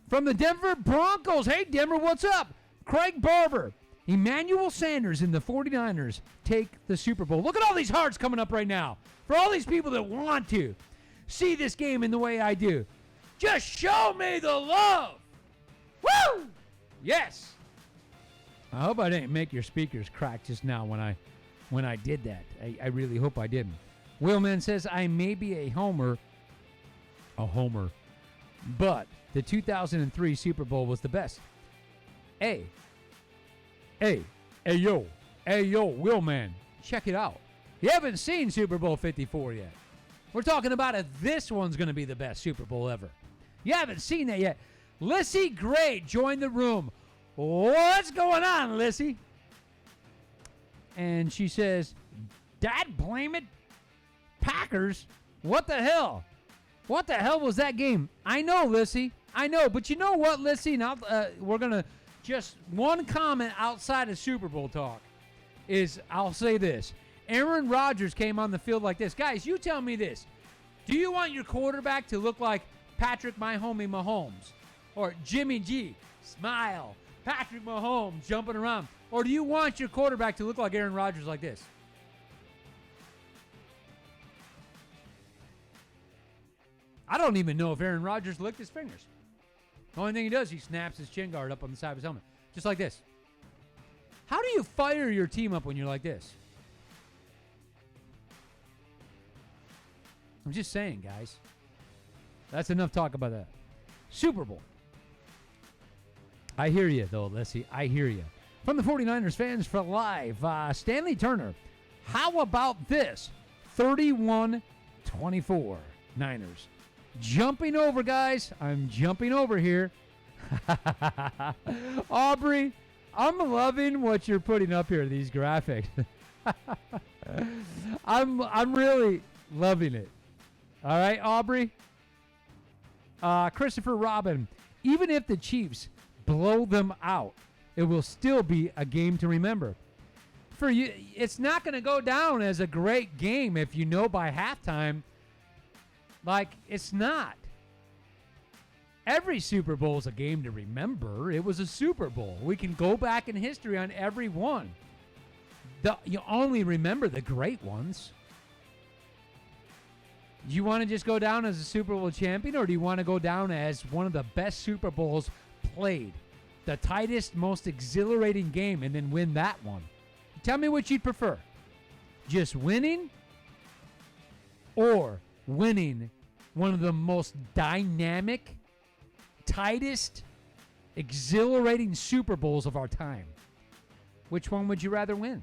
S1: From the Denver Broncos. Hey, Denver, what's up? Craig Barber. Emmanuel Sanders and the 49ers take the Super Bowl. Look at all these hearts coming up right now. For all these people that want to see this game in the way I do. Just show me the love. Woo! Yes. I hope I didn't make your speakers crack just now when I did that. I really hope I didn't. Willman says, I may be a homer, but the 2003 Super Bowl was the best. Hey, yo, Willman, check it out. You haven't seen Super Bowl 54 yet. We're talking about if this one's going to be the best Super Bowl ever. You haven't seen that yet. Lissy Gray joined the room. What's going on, Lissy? And she says, Dad, blame it. Packers? What the hell? What the hell was that game? I know, Lissy. I know. But you know what, Lissy? Now, we're going to just one comment outside of Super Bowl talk is I'll say this. Aaron Rodgers came on the field like this. Guys, you tell me this. Do you want your quarterback to look like Patrick, my homie, Mahomes? Or Jimmy G, smile, Patrick Mahomes jumping around? Or do you want your quarterback to look like Aaron Rodgers like this? I don't even know if Aaron Rodgers licked his fingers. The only thing he does, he snaps his chin guard up on the side of his helmet. Just like this. How do you fire your team up when you're like this? I'm just saying, guys. That's enough talk about that. Super Bowl. I hear you, though, Leslie. I hear you. From the 49ers fans for live, Stanley Turner. How about this? 31-24 Niners. Jumping over, guys. I'm jumping over here. Aubrey, I'm loving what you're putting up here, these graphics. I'm really loving it. All right, Aubrey. Christopher Robin. Even if the Chiefs blow them out, it will still be a game to remember. For you, it's not going to go down as a great game if you know by halftime. Like, it's not. Every Super Bowl is a game to remember. It was a Super Bowl. We can go back in history on every one. You only remember the great ones. Do you want to just go down as a Super Bowl champion, or do you want to go down as one of the best Super Bowls played? The tightest, most exhilarating game, and then win that one. Tell me what you'd prefer. Just winning, or winning one of the most dynamic, tightest, exhilarating Super Bowls of our time. Which one would you rather win?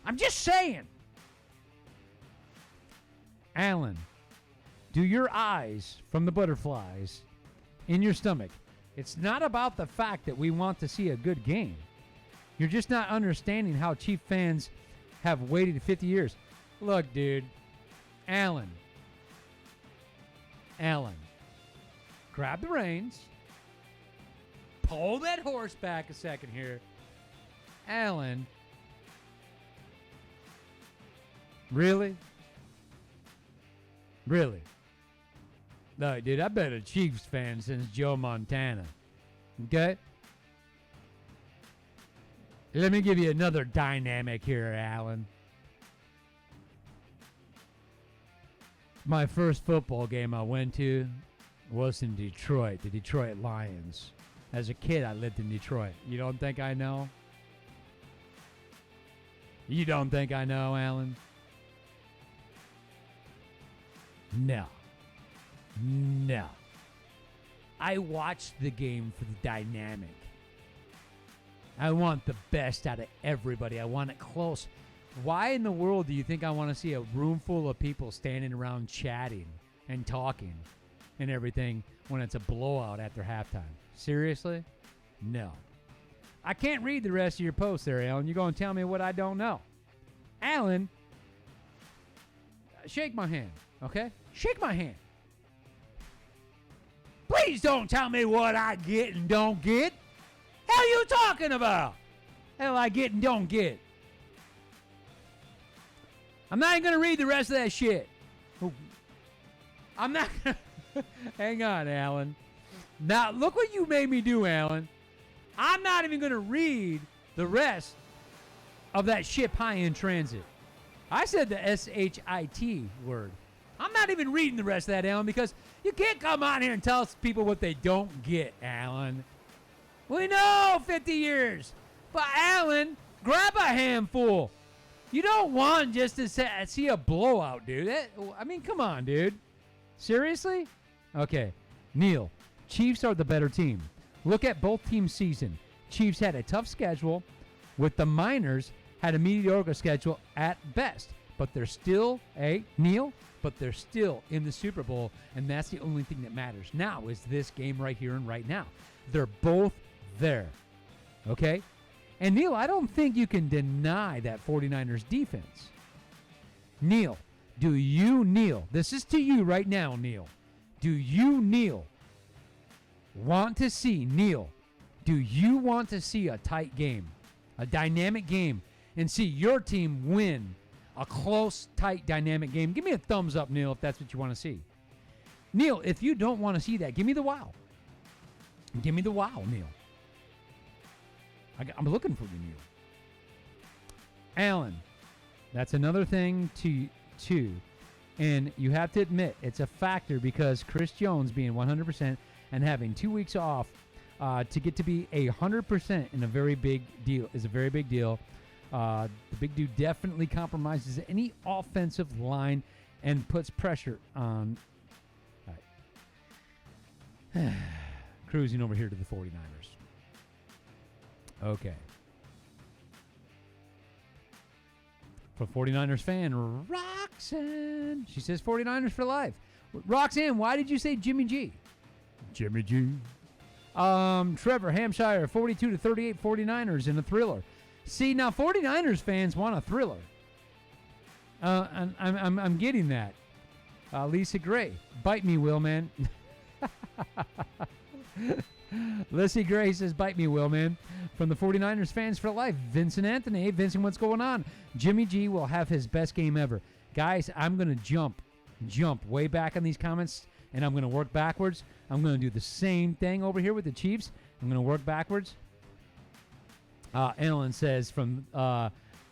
S1: I'm just saying. Alan, do your eyes from the butterflies in your stomach. It's not about the fact that we want to see a good game. You're just not understanding how Chief fans have waited 50 years. Look, dude. Alan, grab the reins. Pull that horse back a second here. Alan, Really? Really? No, dude, I've been a Chiefs fan since Joe Montana. Okay? Let me give you another dynamic here, Alan. My first football game I went to was in Detroit, the Detroit Lions. As a kid, I lived in Detroit. You don't think I know? You don't think I know, Alan? No. No. I watched the game for the dynamic. I want the best out of everybody. I want it close. Why in the world do you think I want to see a room full of people standing around chatting and talking and everything when it's a blowout after halftime? Seriously? No. I can't read the rest of your post there, Alan. You're going to tell me what I don't know. Alan, shake my hand, okay? Shake my hand. Please don't tell me what I get and don't get. Hell you talking about? Hell I get and don't get. I'm not even going to read the rest of that shit. I'm not going to. Hang on, Alan. Now, look what you made me do, Alan. I'm not even going to read the rest of that ship high in transit. I said the S-H-I-T word. I'm not even reading the rest of that, Alan, because you can't come on here and tell people what they don't get, Alan. We know 50 years. But, Alan, grab a handful. You don't want just to see a blowout, dude. I mean, come on, dude. Seriously? Okay. Neil, Chiefs are the better team. Look at both teams' season. Chiefs had a tough schedule, with the Miners had a mediocre schedule at best. But they're still, Neil, but they're still in the Super Bowl, and that's the only thing that matters now is this game right here and right now. They're both there. Okay? And, Neil, I don't think you can deny that 49ers defense. Neil, do you, Neil, this is to you right now, Neil. Do you, Neil, want to see, Neil, do you want to see a tight game, a dynamic game, and see your team win a close, tight, dynamic game? Give me a thumbs up, Neil, if that's what you want to see. Neil, if you don't want to see that, give me the wow. Give me the wow, Neil. I'm looking for you, Neil. Alan, that's another thing too. And you have to admit, it's a factor because Chris Jones being 100% and having 2 weeks off to get to be 100% in a very big deal is a very big deal. The big dude definitely compromises any offensive line and puts pressure on. All right. Cruising over here to the 49ers. Okay. For 49ers fan, Roxanne. She says 49ers for life. Roxanne, why did you say Jimmy G? Jimmy G. Trevor, Hampshire, 42-38 49ers in a thriller. See, now 49ers fans want a thriller. And I'm getting that. Lisa Gray, bite me, Will, man. Lissy Gray says, bite me, Will, man. From the 49ers fans for life, Vincent Anthony. Hey, Vincent, what's going on? Jimmy G will have his best game ever. Guys, I'm going to jump way back on these comments, and I'm going to work backwards. I'm going to do the same thing over here with the Chiefs. I'm going to work backwards. Alan says from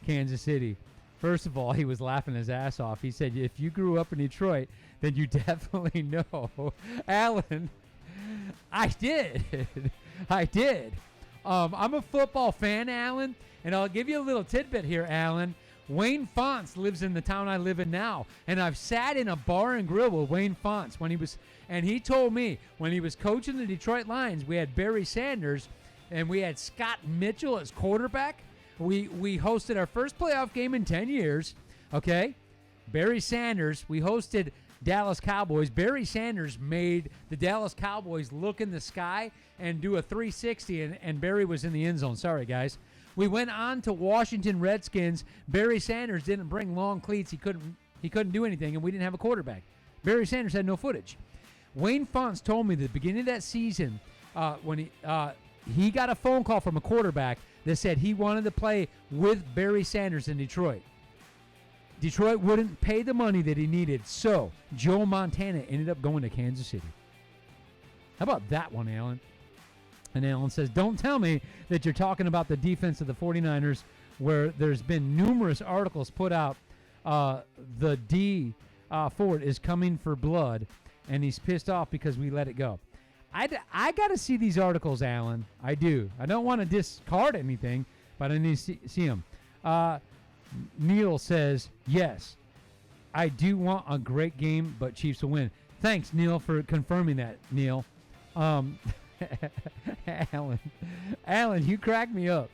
S1: Kansas City, first of all, he was laughing his ass off. He said, if you grew up in Detroit, then you definitely know. Alan, I did. I did. I'm a football fan, Alan, and I'll give you a little tidbit here, Alan. Wayne Fonts lives in the town I live in now, and I've sat in a bar and grill with Wayne Fonts and he told me when he was coaching the Detroit Lions, we had Barry Sanders and we had Scott Mitchell as quarterback. We hosted our first playoff game in 10 years, okay? Barry Sanders, we hosted Dallas Cowboys. Barry Sanders made the Dallas Cowboys look in the sky and do a 360, and Barry was in the end zone. Sorry, guys. We went on to Washington Redskins. Barry Sanders didn't bring long cleats. He couldn't do anything, and we didn't have a quarterback. Barry Sanders had no footage. Wayne Fonts told me at the beginning of that season when he got a phone call from a quarterback that said he wanted to play with Barry Sanders in Detroit. Detroit wouldn't pay the money that he needed, so Joe Montana ended up going to Kansas City. How about that one, Alan? And Alan says, don't tell me that you're talking about the defense of the 49ers where there's been numerous articles put out. The D Ford is coming for blood, and he's pissed off because we let it go. I got to see these articles, Alan. I do. I don't want to discard anything, but I need to see them. Neil says, yes, I do want a great game, but Chiefs will win. Thanks, Neil, for confirming that, Neil. Alan, you crack me up.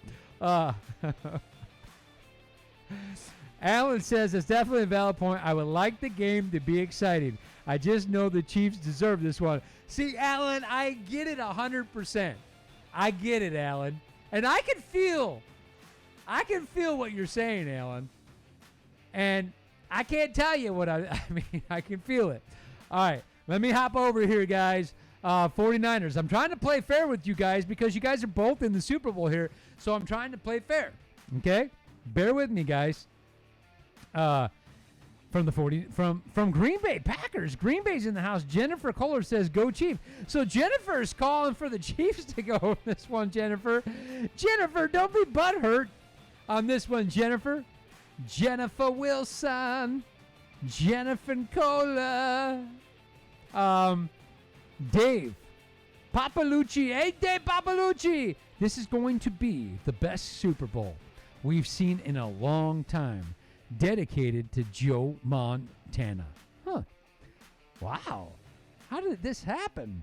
S1: Alan says, it's definitely a valid point. I would like the game to be exciting. I just know the Chiefs deserve this one. See, Alan, I get it 100%. I get it, Alan. And I can feel what you're saying, Alan. And I can't tell you what I mean, I can feel it. All right, let me hop over here, guys. 49ers. I'm trying to play fair with you guys because you guys are both in the Super Bowl here, so I'm trying to play fair. Okay? Bear with me, guys. From Green Bay Packers. Green Bay's in the house. Jennifer Kohler says, go Chief. So Jennifer's calling for the Chiefs to go this one, Jennifer. Jennifer, don't be butthurt on this one, Jennifer. Jennifer Wilson. Jennifer Kohler. Dave Papalucci. Hey, Dave Papalucci. This is going to be the best Super Bowl we've seen in a long time. Dedicated to Joe Montana. Huh. Wow. How did this happen?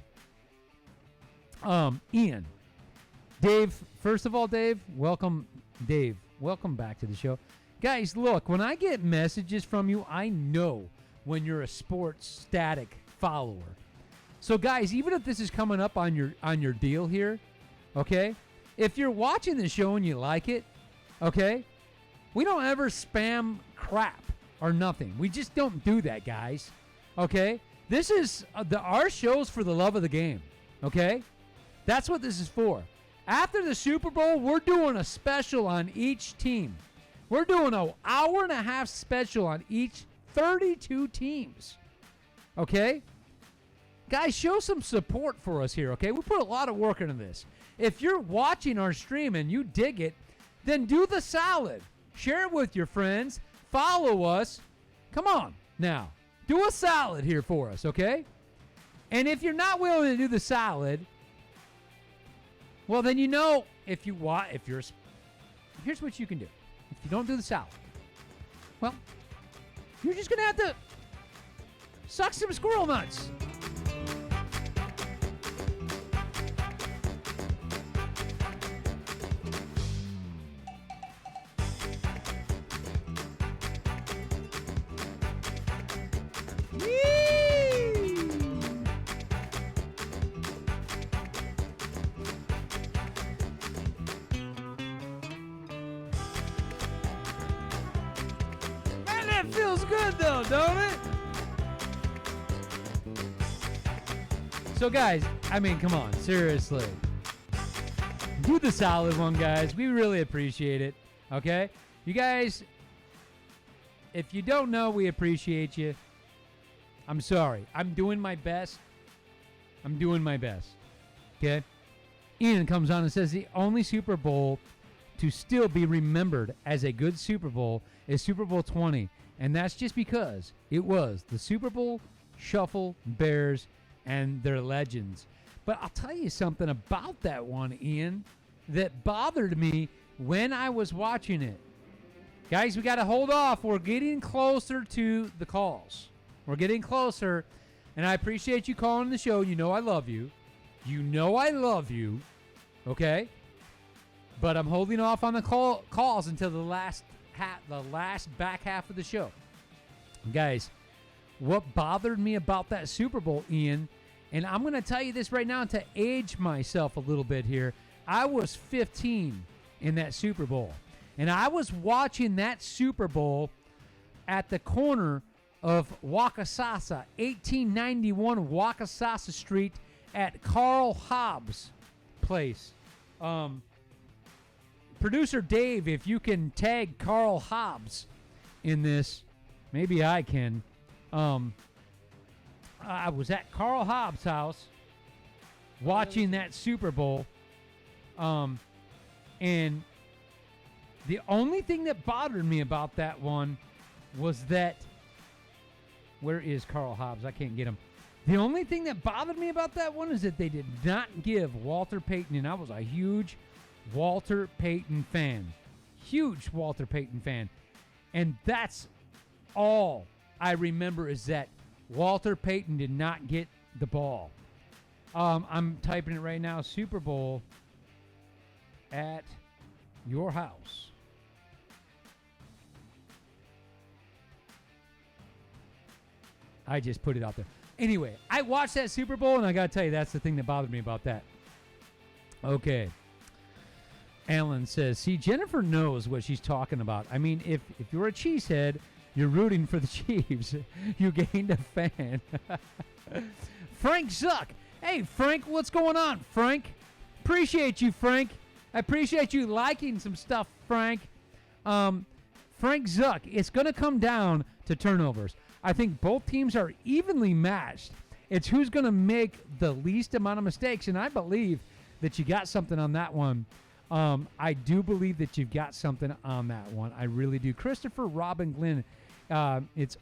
S1: Ian. Dave, first of all, Dave, welcome back to the show. Guys, look, when I get messages from you, I know when you're a sports static follower. So guys, even if this is coming up on your deal here, okay? If you're watching the show and you like it, okay? We don't ever spam crap or nothing. We just don't do that, guys. Okay? This is our show's for the love of the game. Okay? That's what this is for. After the Super Bowl, we're doing a special on each team. We're doing an hour and a half special on each 32 teams. Okay? Guys, show some support for us here, okay? We put a lot of work into this. If you're watching our stream and you dig it, then do the solid. Share it with your friends. Follow us. Come on now. Do a solid here for us, okay? And if you're not willing to do the solid, well, then you know here's what you can do. If you don't do the solid, well, you're just going to have to suck some squirrel nuts. Man, that feels good though, don't it? So guys, I mean, come on, seriously. Do the solid one, guys. We really appreciate it, okay? You guys, if you don't know, we appreciate you. I'm sorry. I'm doing my best. Okay? Ian comes on and says the only Super Bowl to still be remembered as a good Super Bowl is Super Bowl 20. And that's just because it was the Super Bowl Shuffle Bears and their legends. But I'll tell you something about that one, Ian, that bothered me when I was watching it. Guys, we got to hold off. We're getting closer to the calls. We're getting closer, and I appreciate you calling the show. You know I love you. Okay? But I'm holding off on the calls until the last back half of the show. Guys, what bothered me about that Super Bowl, Ian, and I'm going to tell you this right now to age myself a little bit here. I was 15 in that Super Bowl, and I was watching that Super Bowl at the corner of Wakasasa, 1891 Wakasasa Street at Carl Hobbs Place. Producer Dave, if you can tag Carl Hobbs in this, Maybe I can. I was at Carl Hobbs' house watching that Super Bowl. And the only thing that bothered me about that one was that, where is Carl Hobbs? I can't get him. The only thing that bothered me about that one is that they did not give Walter Payton, and I was a huge Walter Payton fan. Huge Walter Payton fan. And that's all I remember, is that Walter Payton did not get the ball. I'm typing it right now. Super Bowl at your house. I just put it out there. Anyway, I watched that Super Bowl, and I got to tell you, that's the thing that bothered me about that. Okay. Alan says, see, Jennifer knows what she's talking about. I mean, if you're a cheesehead, you're rooting for the Chiefs. You gained a fan. Frank Zuck. Hey, Frank, what's going on, Frank? Appreciate you, Frank. I appreciate you liking some stuff, Frank. Frank Zuck, it's going to come down to turnovers. I think both teams are evenly matched. It's who's going to make the least amount of mistakes, and I believe that you got something on that one. I do believe that you've got something on that one. I really do. Christopher Robin Glenn, it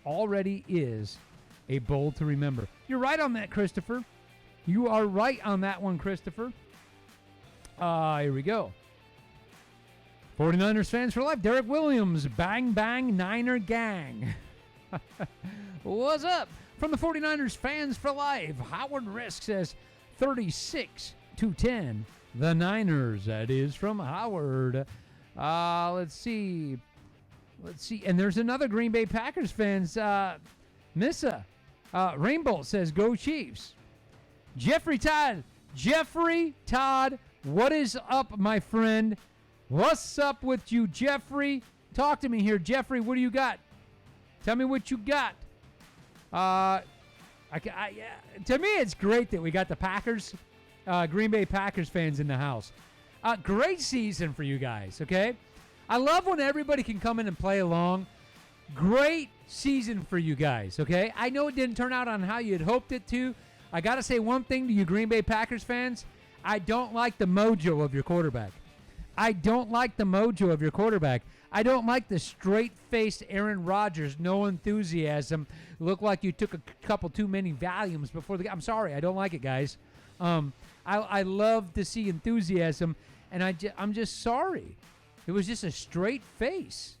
S1: already is a bowl to remember. You're right on that, Christopher. You are right on that one, Christopher. Here we go. 49ers fans for life. Derek Williams, bang, bang, Niner gang. What's up? From the 49ers fans for life, Howard Risk says 36-10. The Niners. That is from Howard. Let's see. And there's another Green Bay Packers fans. Missa. Rainbow says, go Chiefs. Jeffrey Todd, what is up, my friend? What's up with you, Jeffrey? Talk to me here, Jeffrey. What do you got? Tell me what you got. To me, it's great that we got the Packers, Green Bay Packers fans in the house. Great season for you guys, okay? I love when everybody can come in and play along. Great season for you guys, okay? I know it didn't turn out on how you had hoped it to. I got to say one thing to you Green Bay Packers fans. I don't like the mojo of your quarterback. I don't like the straight-faced Aaron Rodgers, no enthusiasm. Look like you took a couple too many Valiums before the game. I'm sorry. I don't like it, guys. I love to see enthusiasm, and I'm just sorry. It was just a straight face.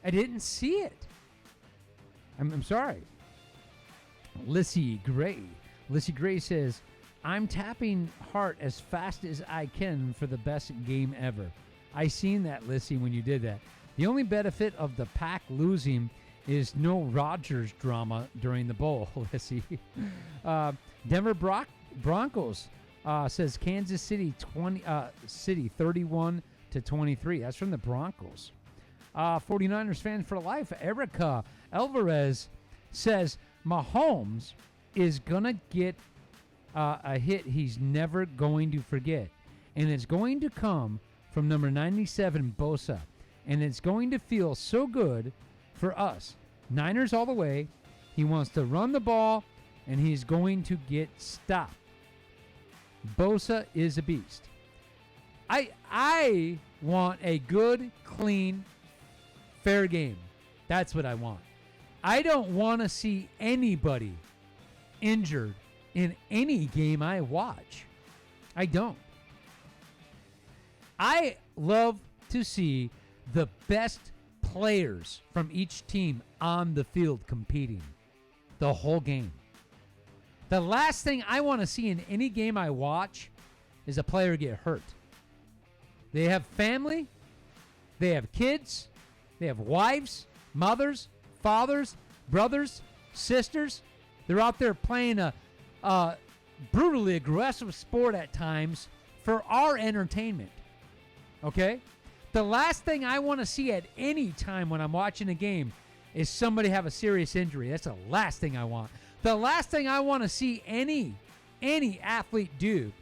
S1: I didn't see it. I'm sorry. Lissy Gray says, I'm tapping heart as fast as I can for the best game ever. I seen that, Lissy, when you did that. The only benefit of the Pack losing is no Rodgers drama during the bowl, Lissy. Denver Broncos says Kansas City 31-23. That's from the Broncos. 49ers fan for life. Erica Alvarez says Mahomes is going to get a hit he's never going to forget. And it's going to come from number 97, Bosa. And it's going to feel so good for us. Niners all the way. He wants to run the ball, and he's going to get stopped. Bosa is a beast. I want a good, clean, fair game. That's what I want. I don't want to see anybody injured in any game I watch. I don't. I love to see the best players from each team on the field competing the whole game. The last thing I want to see in any game I watch is a player get hurt. They have family. They have kids. They have wives, mothers, fathers, brothers, sisters. They're out there playing a brutally aggressive sport at times for our entertainment. Okay? The last thing I want to see at any time when I'm watching a game is somebody have a serious injury. That's the last thing I want. The last thing I want to see any athlete do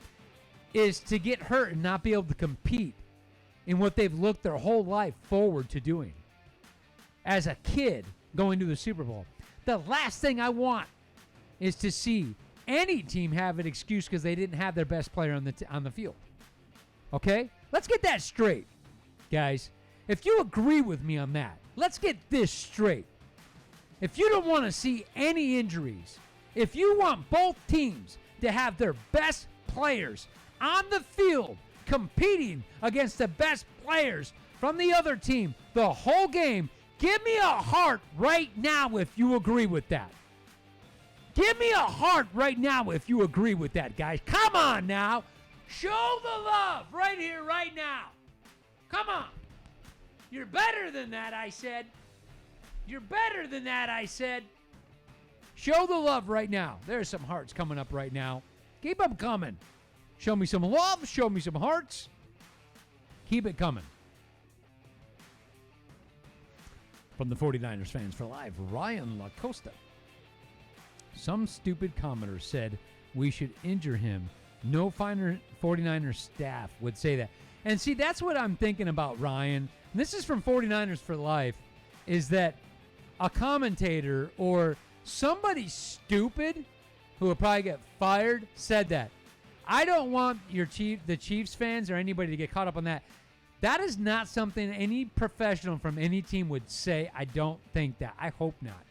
S1: is to get hurt and not be able to compete in what they've looked their whole life forward to doing. as a kid going to the Super Bowl. The last thing I want is to see any team have an excuse because they didn't have their best player on the field. Okay? Let's get that straight, guys. If you agree with me on that, let's get this straight. If you don't want to see any injuries, if you want both teams to have their best players on the field competing against the best players from the other team the whole game, give me a heart right now if you agree with that. Give me a heart right now if you agree with that, guys. Come on now. Show the love right here, right now. Come on. You're better than that, I said. You're better than that, I said. Show the love right now. There's some hearts coming up right now. Keep them coming. Show me some love. Show me some hearts. Keep it coming. From the 49ers Fans for Life, Ryan LaCosta. Some stupid commenter said we should injure him. No 49ers staff would say that. And see, that's what I'm thinking about, Ryan. And this is from 49ers for Life, is that a commentator or somebody stupid who will probably get fired said that. I don't want the Chiefs fans or anybody to get caught up on that. That is not something any professional from any team would say. I don't think that. I hope not.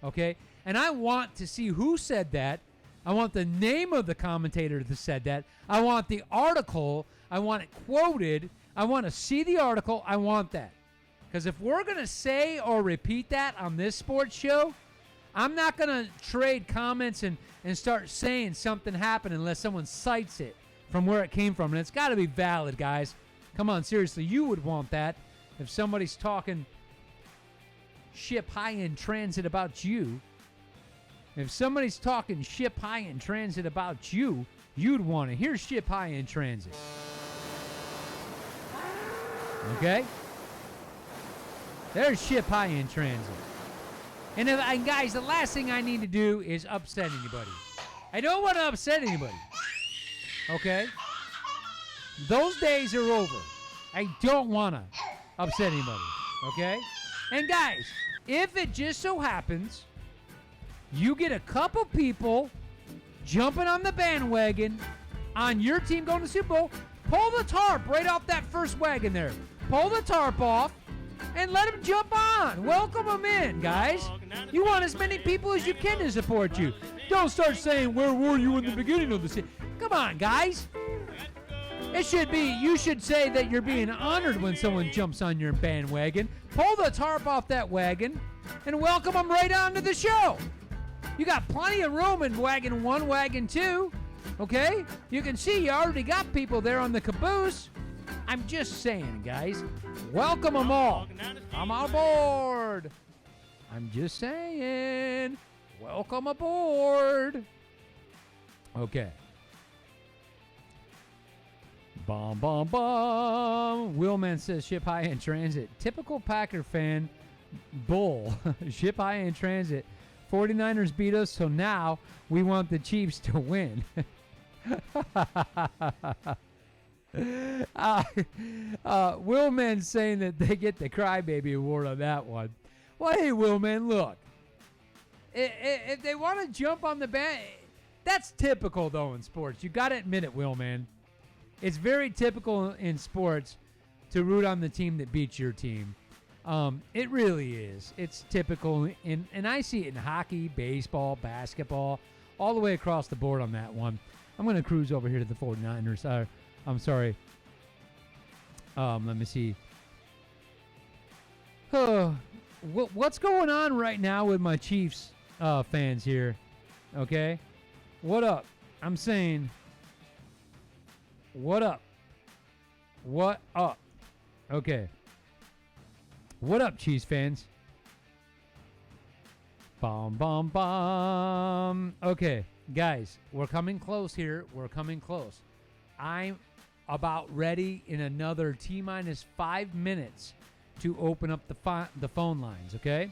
S1: Okay? And I want to see who said that. I want the name of the commentator that said that. I want the article. I want it quoted. I want to see the article. I want that. Because if we're going to say or repeat that on this sports show, I'm not going to trade comments and start saying something happened unless someone cites it from where it came from. And it's got to be valid, guys. Come on, seriously. You would want that if somebody's talking ship high in transit about you. If somebody's talking ship high in transit about you, you'd want to hear ship high in transit. Okay? There's ship high in transit. And guys, the last thing I need to do is upset anybody. I don't want to upset anybody. Okay? Those days are over. I don't want to upset anybody. Okay? And guys, if it just so happens you get a couple people jumping on the bandwagon on your team going to the Super Bowl, pull the tarp right off that first wagon there. Pull the tarp off and let them jump on. Welcome them in, guys. You want as many people as you can to support you. Don't start saying, where were you in the beginning of the season? Come on, guys. It should be, you should say that you're being honored when someone jumps on your bandwagon. Pull the tarp off that wagon and welcome them right onto the show. You got plenty of room in wagon 1, wagon 2, okay? You can see you already got people there on the caboose. I'm just saying, guys, welcome them all. I'm on board. I'm just saying, welcome aboard. Okay. Bomb, bomb, bomb. Willman says ship high in transit. Typical Packer fan, bull. Ship high in transit. 49ers beat us, so now we want the Chiefs to win. Willman saying that they get the Crybaby Award on that one. Well, hey, Willman, look. If they want to jump on the band, that's typical, though, in sports. You got to admit it, Willman. It's very typical in sports to root on the team that beats your team. It really is. It's typical, and I see it in hockey, baseball, basketball, all the way across the board on that one. I'm going to cruise over here to the 49ers. I'm sorry. Let me see. What's going on right now with my Chiefs fans here? Okay? What up? I'm saying, what up? What up? Okay. What up, Chiefs fans? Bomb, bomb, bomb. Okay, guys, we're coming close here. We're coming close. I'm about ready in another T-minus 5 minutes to open up the phone lines, okay?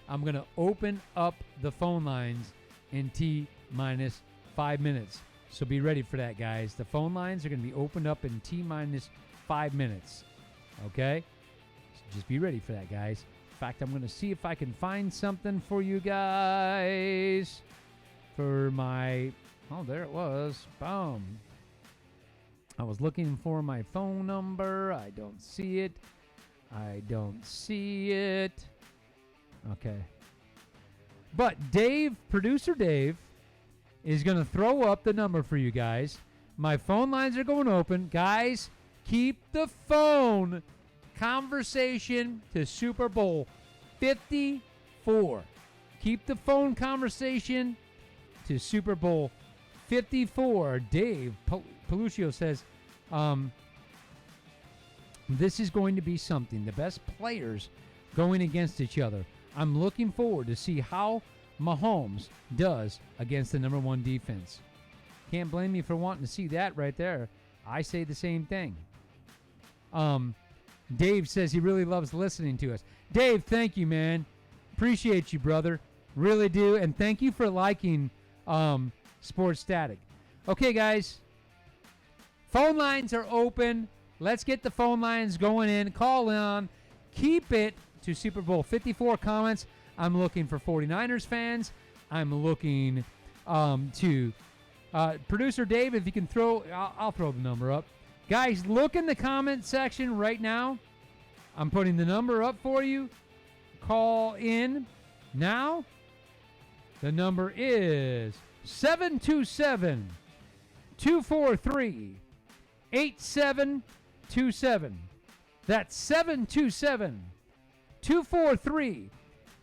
S1: I'm going to open up the phone lines in T-minus 5 minutes. So be ready for that, guys. The phone lines are going to be opened up in T-minus 5 minutes, okay? Just be ready for that, guys. In fact, I'm going to see if I can find something for you guys for my... Oh, there it was. Boom. I was looking for my phone number. I don't see it. I don't see it. Okay. But Dave, producer Dave, is going to throw up the number for you guys. My phone lines are going open. Guys, keep the phone conversation to Super Bowl 54. Keep the phone conversation to Super Bowl 54. Dave Peluccio says, this is going to be something. The best players going against each other. I'm looking forward to see how Mahomes does against the number one defense. Can't blame me for wanting to see that right there. I say the same thing. Dave says he really loves listening to us. Dave, thank you, man. Appreciate you, brother. Really do. And thank you for liking Sports Static. Okay, guys. Phone lines are open. Let's get the phone lines going in. Call on. Keep it to Super Bowl 54 comments. I'm looking for 49ers fans. I'm looking to producer Dave, if you can throw, I'll throw the number up. Guys, look in the comment section right now. I'm putting the number up for you. Call in now. The number is 727 243 8727. That's 727 243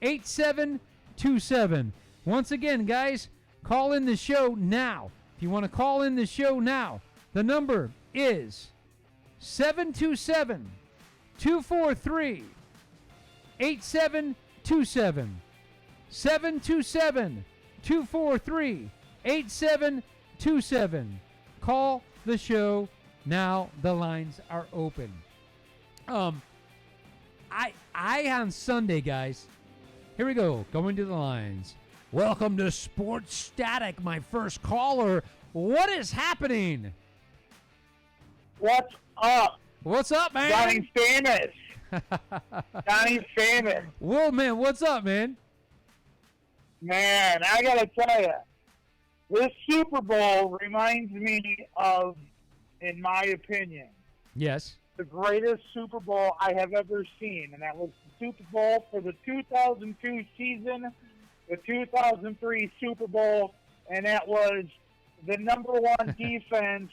S1: 8727. Once again, guys, call in the show now. If you want to call in the show now, the number is 727 243 8727. 727 243 8727. Call the show now. The lines are open. I on Sunday, guys. Here we go. Going to the lines. Welcome to Sports Static, my first caller. What is happening?
S3: What's up?
S1: What's up, man?
S3: Johnny's famous. Johnny's famous.
S1: Whoa, man. What's up, man?
S3: Man, I gotta tell you, this Super Bowl reminds me of, in my opinion,
S1: Yes.
S3: the greatest Super Bowl I have ever seen, and that was the Super Bowl for the 2002 season, the 2003 Super Bowl, and that was the number one defense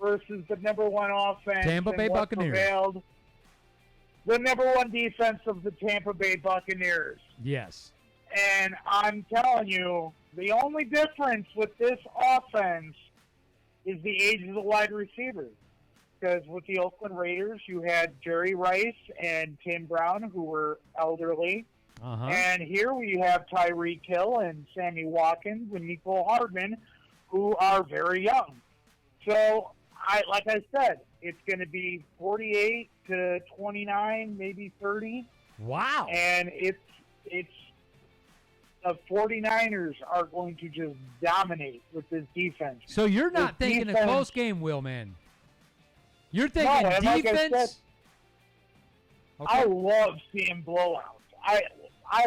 S3: versus the number one offense.
S1: Tampa
S3: and
S1: Bay
S3: what
S1: Buccaneers.
S3: prevailed. The number one defense of the Tampa Bay Buccaneers.
S1: Yes.
S3: And I'm telling you, the only difference with this offense is the age of the wide receivers. Because with the Oakland Raiders, you had Jerry Rice and Tim Brown, who were elderly.
S1: Uh-huh.
S3: And here we have Tyreek Hill and Sammy Watkins and Nicole Hardman, who are very young. So, like I said, it's going to be 48 to 29, maybe 30.
S1: Wow.
S3: And it's the 49ers are going to just dominate with this defense.
S1: So you're not
S3: This
S1: thinking a
S3: defense-
S1: close game, Will, man. You're thinking
S3: No, and like I
S1: defense.
S3: said, I
S1: Okay.
S3: love seeing blowouts. I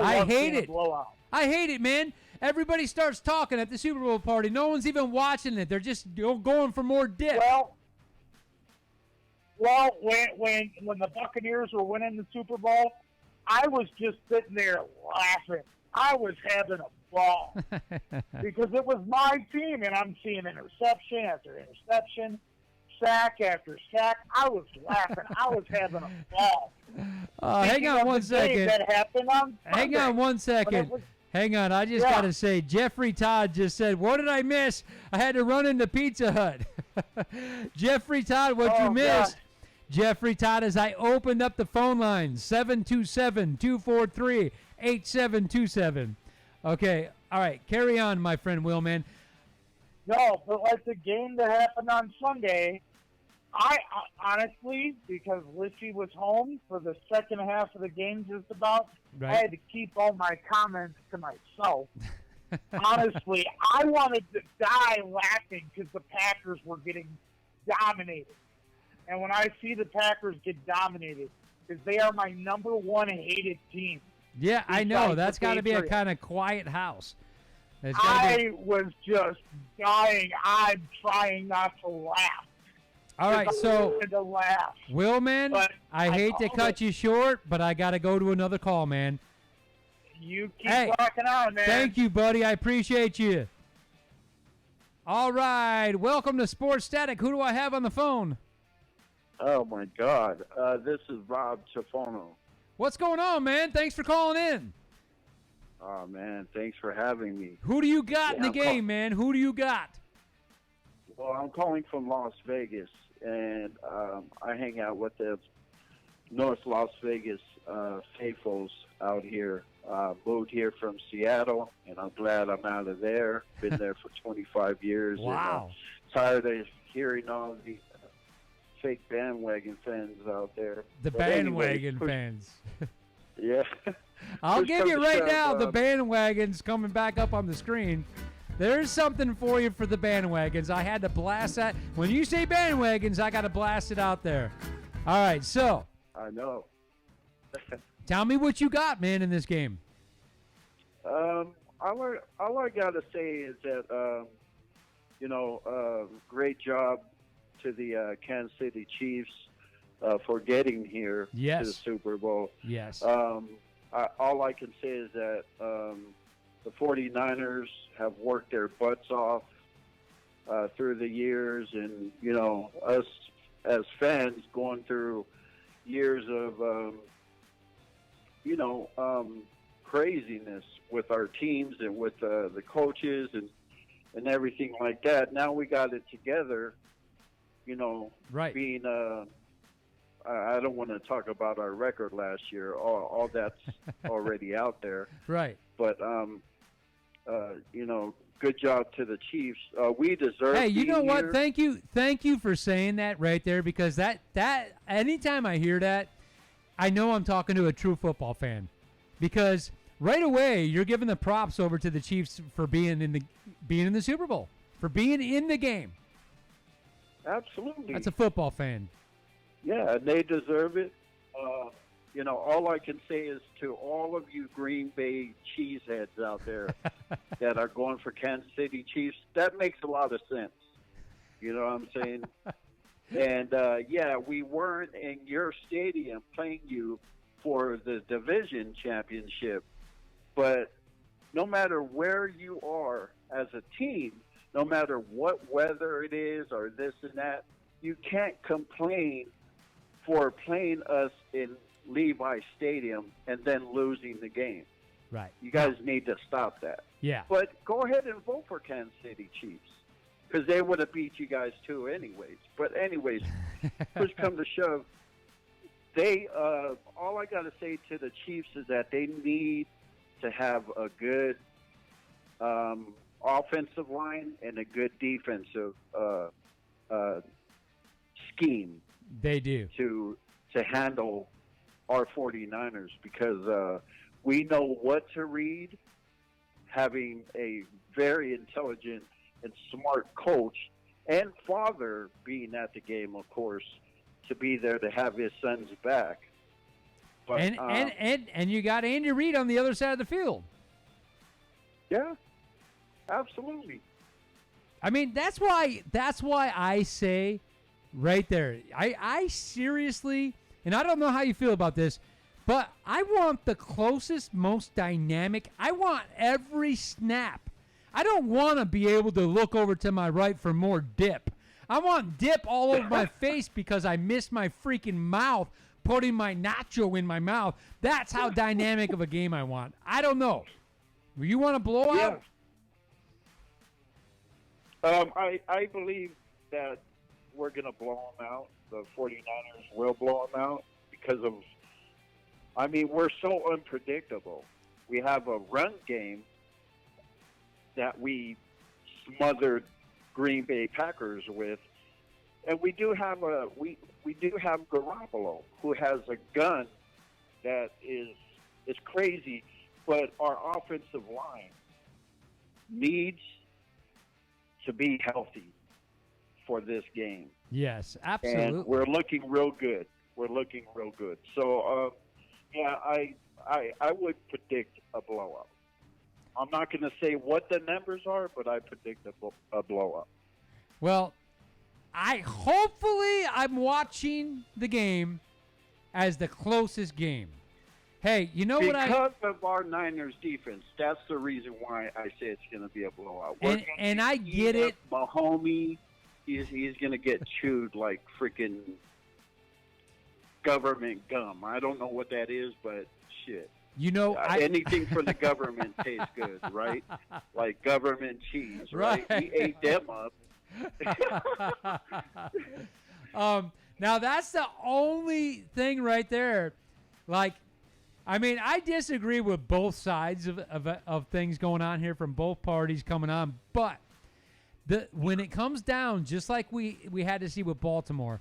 S3: love
S1: hate
S3: seeing
S1: it.
S3: a blowout.
S1: I hate it, man. Everybody starts talking at the Super Bowl party. No one's even watching it. They're just going for more dip.
S3: Well, when the Buccaneers were winning the Super Bowl, I was just sitting there laughing. I was having a ball because it was my team, and I'm seeing interception after interception, sack after sack. I was laughing. I was having a ball.
S1: Hang
S3: Thinking
S1: on
S3: of
S1: one
S3: the day
S1: second.
S3: That happened on
S1: Hang
S3: Sunday.
S1: on one
S3: But it
S1: second.
S3: was-
S1: Hang on. I just
S3: Yeah.
S1: got to say, Jeffrey Todd just said, what did I miss? I had to run into Pizza Hut. Jeffrey Todd, what you
S3: Oh,
S1: missed?
S3: God.
S1: Jeffrey Todd, as I opened up the phone lines, 727-243-8727. Okay. All right. Carry on, my friend Will, man.
S3: No, but like the game that happened on Sunday, I honestly, because Lissy was home for the second half of the game just about,
S1: Right.
S3: I had to keep all my comments to myself. Honestly, I wanted to die laughing because the Packers were getting dominated. And when I see the Packers get dominated, because they are my number one hated team.
S1: Yeah, I know.
S3: Besides
S1: That's
S3: the
S1: got to be a
S3: Patriots.
S1: kind of quiet house. It's gotta be-
S3: I was just dying. I'm trying not to laugh.
S1: All right, so
S3: I to laugh.
S1: Willman,
S3: But
S1: I hate to
S3: called
S1: cut
S3: it.
S1: you short, but I got to go to another call, man.
S3: You keep
S1: Hey,
S3: rocking on, man.
S1: Thank you, buddy. I appreciate you. All right, welcome to Sports Static. Who do I have on the phone?
S4: Oh, my God. This is Rob Chafono.
S1: What's going on, man? Thanks for calling in.
S4: Oh, man, thanks for having me.
S1: Who do you got in
S4: Yeah,
S1: the
S4: I'm
S1: game, man? Who do you got?
S4: Well, I'm calling from Las Vegas, and I hang out with the North Las Vegas faithfuls out here. Moved here from Seattle, and I'm glad I'm out of there. Been there for 25 years.
S1: Wow.
S4: And, tired of hearing all the fake bandwagon fans out there.
S1: The
S4: But anyway,
S1: bandwagon
S4: push-
S1: fans.
S4: Yeah.
S1: I'll
S4: push
S1: give
S4: come
S1: you
S4: to
S1: right
S4: shove,
S1: now the bandwagon's coming back up on the screen. There's something for you for the bandwagons. I had to blast that. When you say bandwagons, I got to blast it out there. All right, so
S4: I know.
S1: tell me what you got, man, in this game.
S4: All I got to say is that, great job to the Kansas City Chiefs for getting here to the
S1: Yes.
S4: Super Bowl.
S1: Yes.
S4: All I can say is that the 49ers have worked their butts off through the years, and, us as fans going through years of, craziness with our teams and with the coaches and everything like that. Now we got it together,
S1: Right.
S4: being I don't want to talk about our record last year. All that's already out there.
S1: Right.
S4: But good job to the Chiefs. We deserve.
S1: Hey, you
S4: being
S1: know what?
S4: here.
S1: Thank you for saying that right there, because that anytime I hear that, I know I'm talking to a true football fan, because right away you're giving the props over to the Chiefs for being in the Super Bowl, for being in the game.
S4: Absolutely.
S1: That's a football fan.
S4: Yeah, they deserve it. All I can say is to all of you Green Bay cheeseheads out there that are going for Kansas City Chiefs, that makes a lot of sense. You know what I'm saying? And, we weren't in your stadium playing you for the division championship. But no matter where you are as a team, no matter what weather it is or this and that, you can't complain for playing us in Levi Stadium and then losing the game.
S1: Right.
S4: You guys need to stop that.
S1: Yeah.
S4: But go ahead and vote for Kansas City Chiefs, because they would have beat you guys too anyways. But anyways, push come to shove, they all I got to say to the Chiefs is that they need to have a good offensive line and a good defensive scheme
S1: They do.
S4: to handle our 49ers, because we know what to read, having a very intelligent and smart coach and father being at the game, of course, to be there to have his sons back. But,
S1: And you got Andy Reid on the other side of the field.
S4: yeah, absolutely.
S1: I mean, that's why I say right there. I seriously, and I don't know how you feel about this, but I want the closest, most dynamic. I want every snap. I don't want to be able to look over to my right for more dip. I want dip all over my face because I missed my freaking mouth putting my nacho in my mouth. That's how dynamic of a game I want. I don't know. You want to blow out?
S4: I believe that we're going to blow them out. The 49ers will blow them out because of, we're so unpredictable. We have a run game that we smothered Green Bay Packers with, and we do have Garoppolo, who has a gun that is crazy, but our offensive line needs to be healthy for this game.
S1: Yes,
S4: And
S1: absolutely.
S4: we're looking real good. we're looking real good. So, yeah, I would predict a blowout. I'm not going to say what the numbers are, but I predict a blowout.
S1: Well, I'm watching the game as the closest game. Hey, you know
S4: Because of our Niners defense, that's the reason why I say it's going to be a blowout.
S1: And I get it.
S4: Mahomes, he's going to get chewed like freaking government gum. I don't know what that is, but shit.
S1: You know,
S4: anything for the government tastes good, right? Like government cheese, right? We ate them up.
S1: Now that's the only thing right there. Like, I mean, I disagree with both sides of things going on here from both parties coming on, but when it comes down, just like we had to see with Baltimore,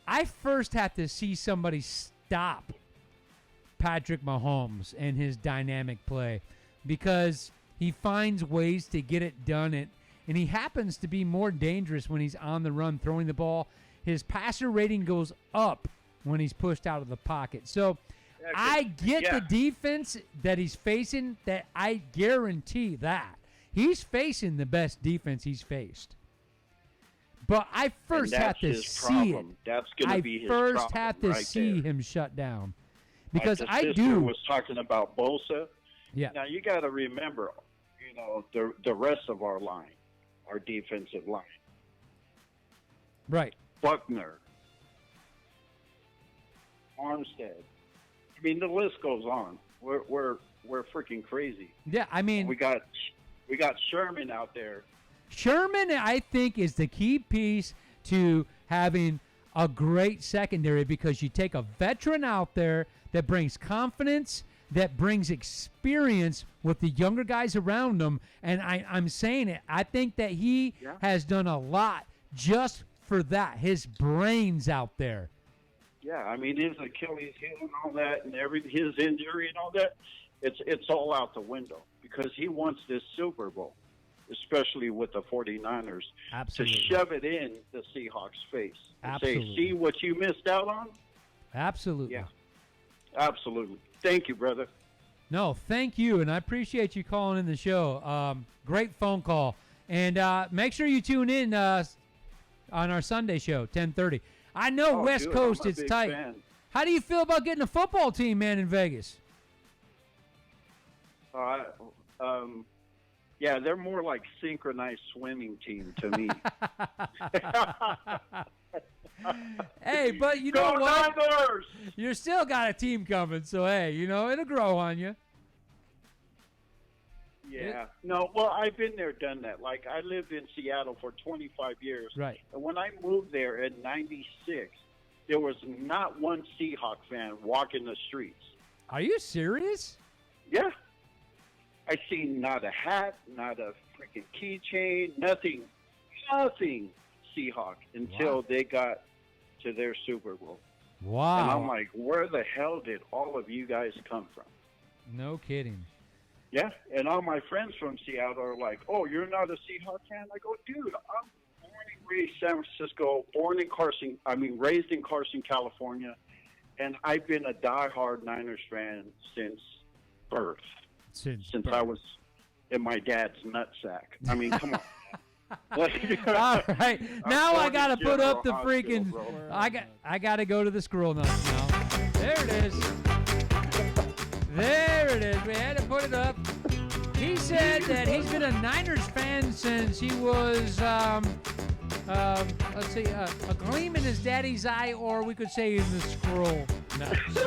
S1: I first have to see somebody stop Patrick Mahomes and his dynamic play, because he finds ways to get it done, and he happens to be more dangerous when he's on the run throwing the ball. His passer rating goes up when he's pushed out of the pocket. So I get the defense that he's facing, that I guarantee that. He's facing the best defense he's faced. But I first have to see it.
S4: That's going to be his problem.
S1: I first have to see him shut down. Because
S4: My sister was talking about Bosa.
S1: Yeah.
S4: Now, you got to remember, you know, the rest of our line, our defensive line.
S1: Right.
S4: Buckner, Armstead. I mean, the list goes on. We're freaking crazy.
S1: Yeah, I mean,
S4: we got Sherman out there.
S1: Sherman, I think, is the key piece to having a great secondary, because you take a veteran out there that brings confidence, that brings experience with the younger guys around him. And I'm saying it. I think that he has done a lot just for that. His brains out there.
S4: Yeah, I mean, his Achilles heel and all that, and his injury and all that, it's all out the window, because he wants this Super Bowl, especially with the 49ers,
S1: Absolutely.
S4: to shove it in the Seahawks' face.
S1: Absolutely.
S4: Say, see what you missed out on?
S1: Absolutely.
S4: Yeah, absolutely. Thank you, brother.
S1: No, thank you, and I appreciate you calling in the show. Great phone call. And make sure you tune in on our Sunday show, 10:30. I know West Coast, it's tight.
S4: Fan.
S1: How do you feel about getting a football team, man, in Vegas?
S4: Yeah, they're more like synchronized swimming team to me.
S1: Hey, but you know
S4: Go
S1: what?
S4: Niners!
S1: You still got a team coming, so hey, you know, it'll grow on you.
S4: Yeah. No, well, I've been there, done that. Like, I lived in Seattle for 25 years.
S1: Right.
S4: And when I moved there in 96, there was not one Seahawk fan walking the streets.
S1: Are you serious?
S4: Yeah. I seen not a hat, not a freaking keychain, nothing Seahawk until they got to their Super Bowl.
S1: Wow.
S4: And I'm like, where the hell did all of you guys come from?
S1: No kidding.
S4: Yeah, and all my friends from Seattle are like, oh, you're not a Seahawk fan? I go, dude, I'm born and raised San Francisco, raised in Carson, California, and I've been a diehard Niners fan since birth. Since I was in my dad's nutsack. I mean, come on.
S1: All right, now I got to put up the freaking. I got to go to the squirrel nuts now. There it is. There it is. We had to put it up. He said that he's been a Niners fan since he was, let's see, a gleam in his daddy's eye, or we could say in the squirrel nuts.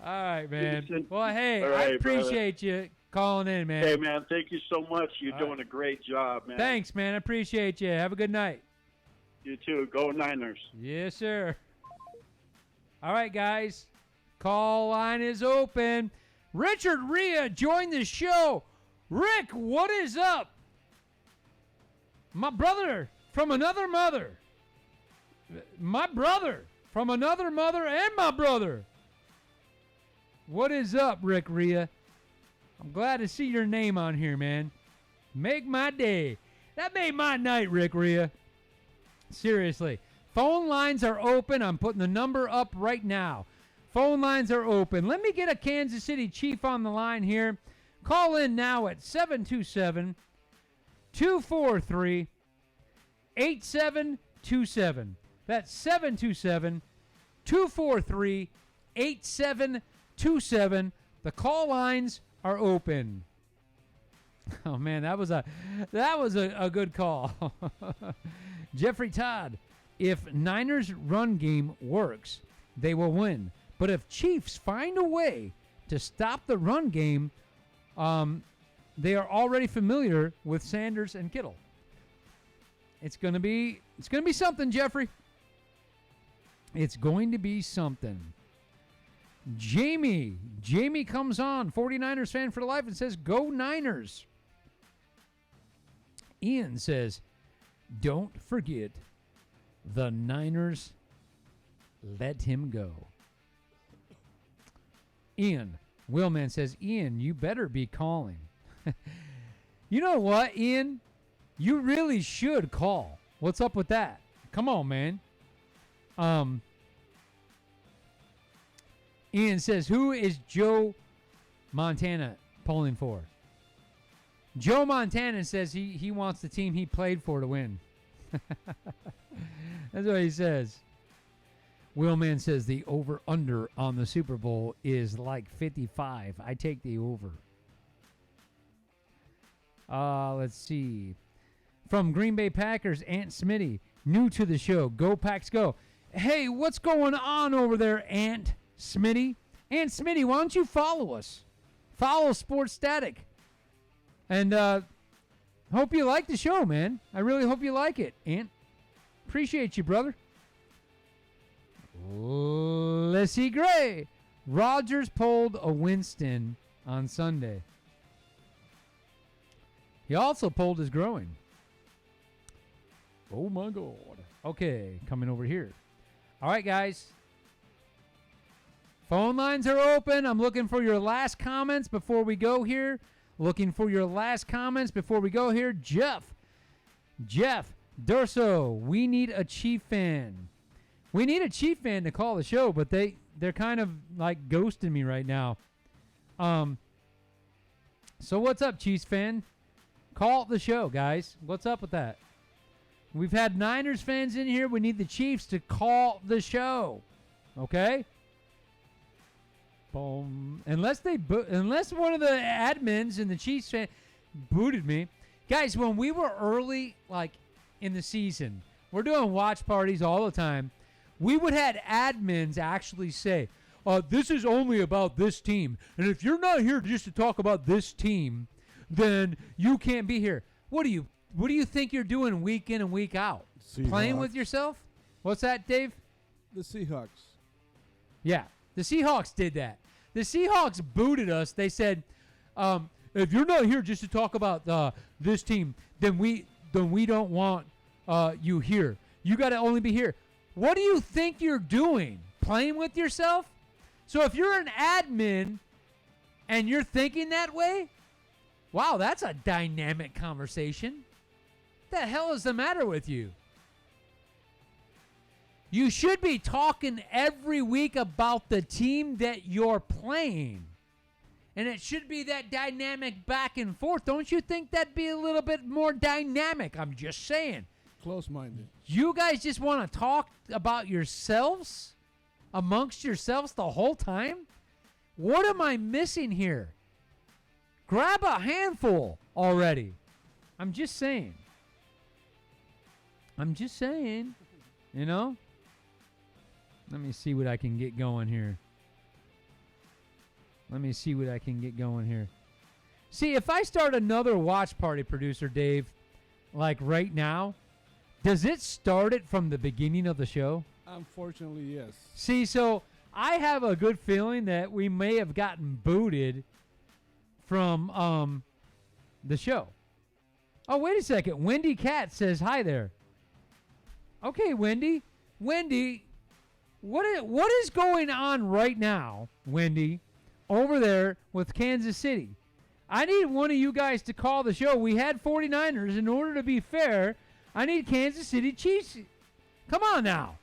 S1: All right, man. Well, hey,
S4: right,
S1: I appreciate you calling in, man.
S4: Hey, man, thank you so much. You're doing a great job, man.
S1: Thanks, man. I appreciate you. Have a good night.
S4: You too. Go Niners.
S1: Yes, sir. All right, guys. Call line is open. Richard Rhea joined the show. Rick, what is up? My brother from another mother. My brother from another mother and my brother. What is up, Rick Rhea? I'm glad to see your name on here, man. Make my day. That made my night, Rick Rhea. Seriously. Phone lines are open. I'm putting the number up right now. Phone lines are open. Let me get a Kansas City Chief on the line here. Call in now at 727-243-8727. That's 727-243-8727. The call lines are open. Oh man, that was a good call. Jeffrey Todd, if Niners run game works, they will win. But if Chiefs find a way to stop the run game, they are already familiar with Sanders and Kittle. It's gonna be something, Jeffrey. It's going to be something. Jamie comes on, 49ers fan for life, and says, "Go Niners." Ian says, "Don't forget, the Niners let him go." Ian, Willman says, "Ian, you better be calling." You know what, Ian? You really should call. What's up with that? Come on, man. Ian says, "Who is Joe Montana polling for?" Joe Montana says he wants the team he played for to win. That's what he says. Willman says the over-under on the Super Bowl is like 55. I take the over. Let's see. From Green Bay Packers, Ant Smitty, new to the show. Go Packs go. Hey, what's going on over there, Ant Smitty? Ant Smitty, why don't you follow us? Follow Sports Static. And hope you like the show, man. I really hope you like it, Ant. Appreciate you, brother. Lissy Gray. Rodgers pulled a Winston on Sunday. He also pulled his groin. Oh, my God. Okay, coming over here. All right, guys. Phone lines are open. I'm looking for your last comments before we go here. Jeff Durso, we need a Chief fan. We need a Chief fan to call the show, but they're kind of like ghosting me right now. So what's up, Chiefs fan? Call the show, guys. What's up with that? We've had Niners fans in here. We need the Chiefs to call the show. Okay? Boom. Unless one of the admins in the Chiefs fan booted me. Guys, when we were early, like in the season, we're doing watch parties all the time. We would have admins actually say, this is only about this team. And if you're not here just to talk about this team, then you can't be here. What do you think you're doing week in and week out?
S2: Seahawks.
S1: Playing with yourself? What's that, Dave?
S2: The Seahawks.
S1: Yeah, the Seahawks did that. The Seahawks booted us. They said, if you're not here just to talk about this team, then we don't want you here. You got to only be here. What do you think you're doing? Playing with yourself? So if you're an admin and you're thinking that way, wow, that's a dynamic conversation. What the hell is the matter with you? You should be talking every week about the team that you're playing. And it should be that dynamic back and forth. Don't you think that'd be a little bit more dynamic? I'm just saying.
S2: Close-minded.
S1: You guys just want to talk about yourselves? Amongst yourselves the whole time? What am I missing here? Grab a handful already. I'm just saying. You know? Let me see what I can get going here. See, if I start another watch party, producer Dave, like right now, does it start it from the beginning of the show?
S2: Unfortunately, yes.
S1: See, so I have a good feeling that we may have gotten booted from the show. Oh, wait a second. Wendy Cat says hi there. Okay, Wendy. Wendy, what is going on right now, Wendy, over there with Kansas City? I need one of you guys to call the show. We had 49ers. In order to be fair, I need Kansas City Chiefs Come on now.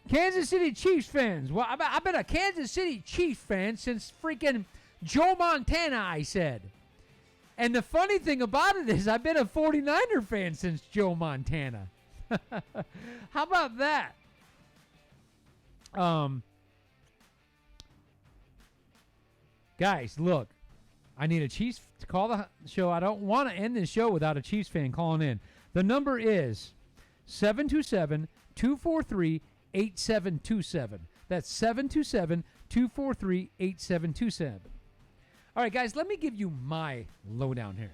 S1: Kansas City Chiefs fans. Well, I've been a Kansas City Chiefs fan since freaking Joe Montana, I said. And the funny thing about it is I've been a 49er fan since Joe Montana. How about that? Guys, look. I need a Chiefs to call the show. I don't want to end this show without a Chiefs fan calling in. The number is 727-243-8727. That's 727-243-8727. All right, guys, let me give you my lowdown here.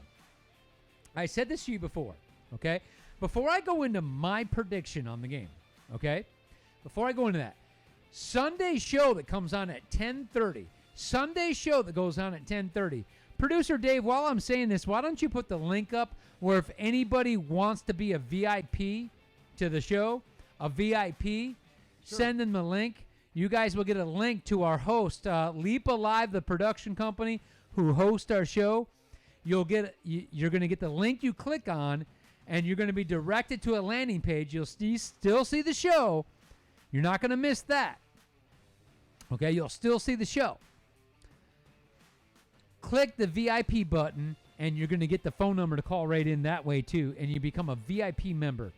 S1: I said this to you before, okay? Before I go into my prediction on the game, okay? Before I go into that, Sunday show that comes on at 10:30. Sunday show that goes on at 10:30. Producer Dave, while I'm saying this, why don't you put the link up where if anybody wants to be a VIP to the show, a VIP, send them the link. You guys will get a link to our host, Leap Alive, the production company who hosts our show. You're going to get the link you click on, and you're going to be directed to a landing page. You'll still see the show. You're not going to miss that. Okay, you'll still see the show. Click the VIP button, and you're going to get the phone number to call right in that way, too, and you become a VIP member.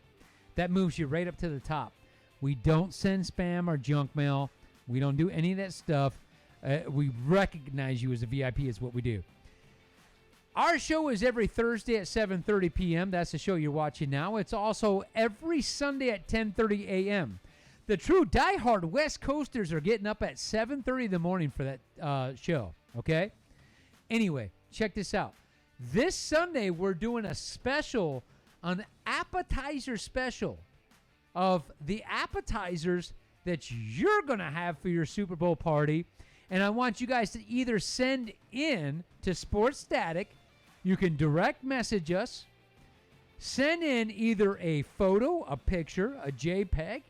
S1: That moves you right up to the top. We don't send spam or junk mail. We don't do any of that stuff. We recognize you as a VIP is what we do. Our show is every Thursday at 7:30 p.m. That's the show you're watching now. It's also every Sunday at 10:30 a.m. The true diehard West Coasters are getting up at 7:30 in the morning for that show, okay? Anyway, check this out. This Sunday, we're doing a special, an appetizer special of the appetizers that you're going to have for your Super Bowl party. And I want you guys to either send in to Sports Static. You can direct message us. Send in either a photo, a picture, a JPEG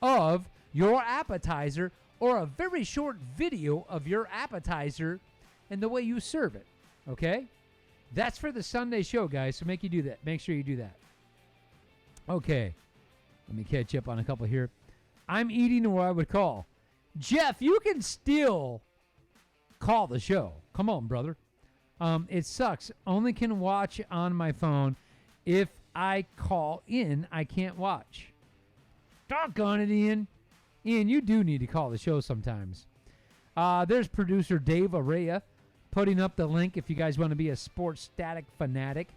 S1: of your appetizer or a very short video of your appetizer and the way you serve it, okay? That's for the Sunday show, guys, so make sure you do that. Okay, let me catch up on a couple here. I'm eating or I would call. Jeff, you can still call the show. Come on, brother. It sucks. Only can watch on my phone. If I call in, I can't watch. Doggone it, Ian. Ian, you do need to call the show sometimes. There's producer Dave Araya putting up the link if you guys want to be a Sports Static fanatic.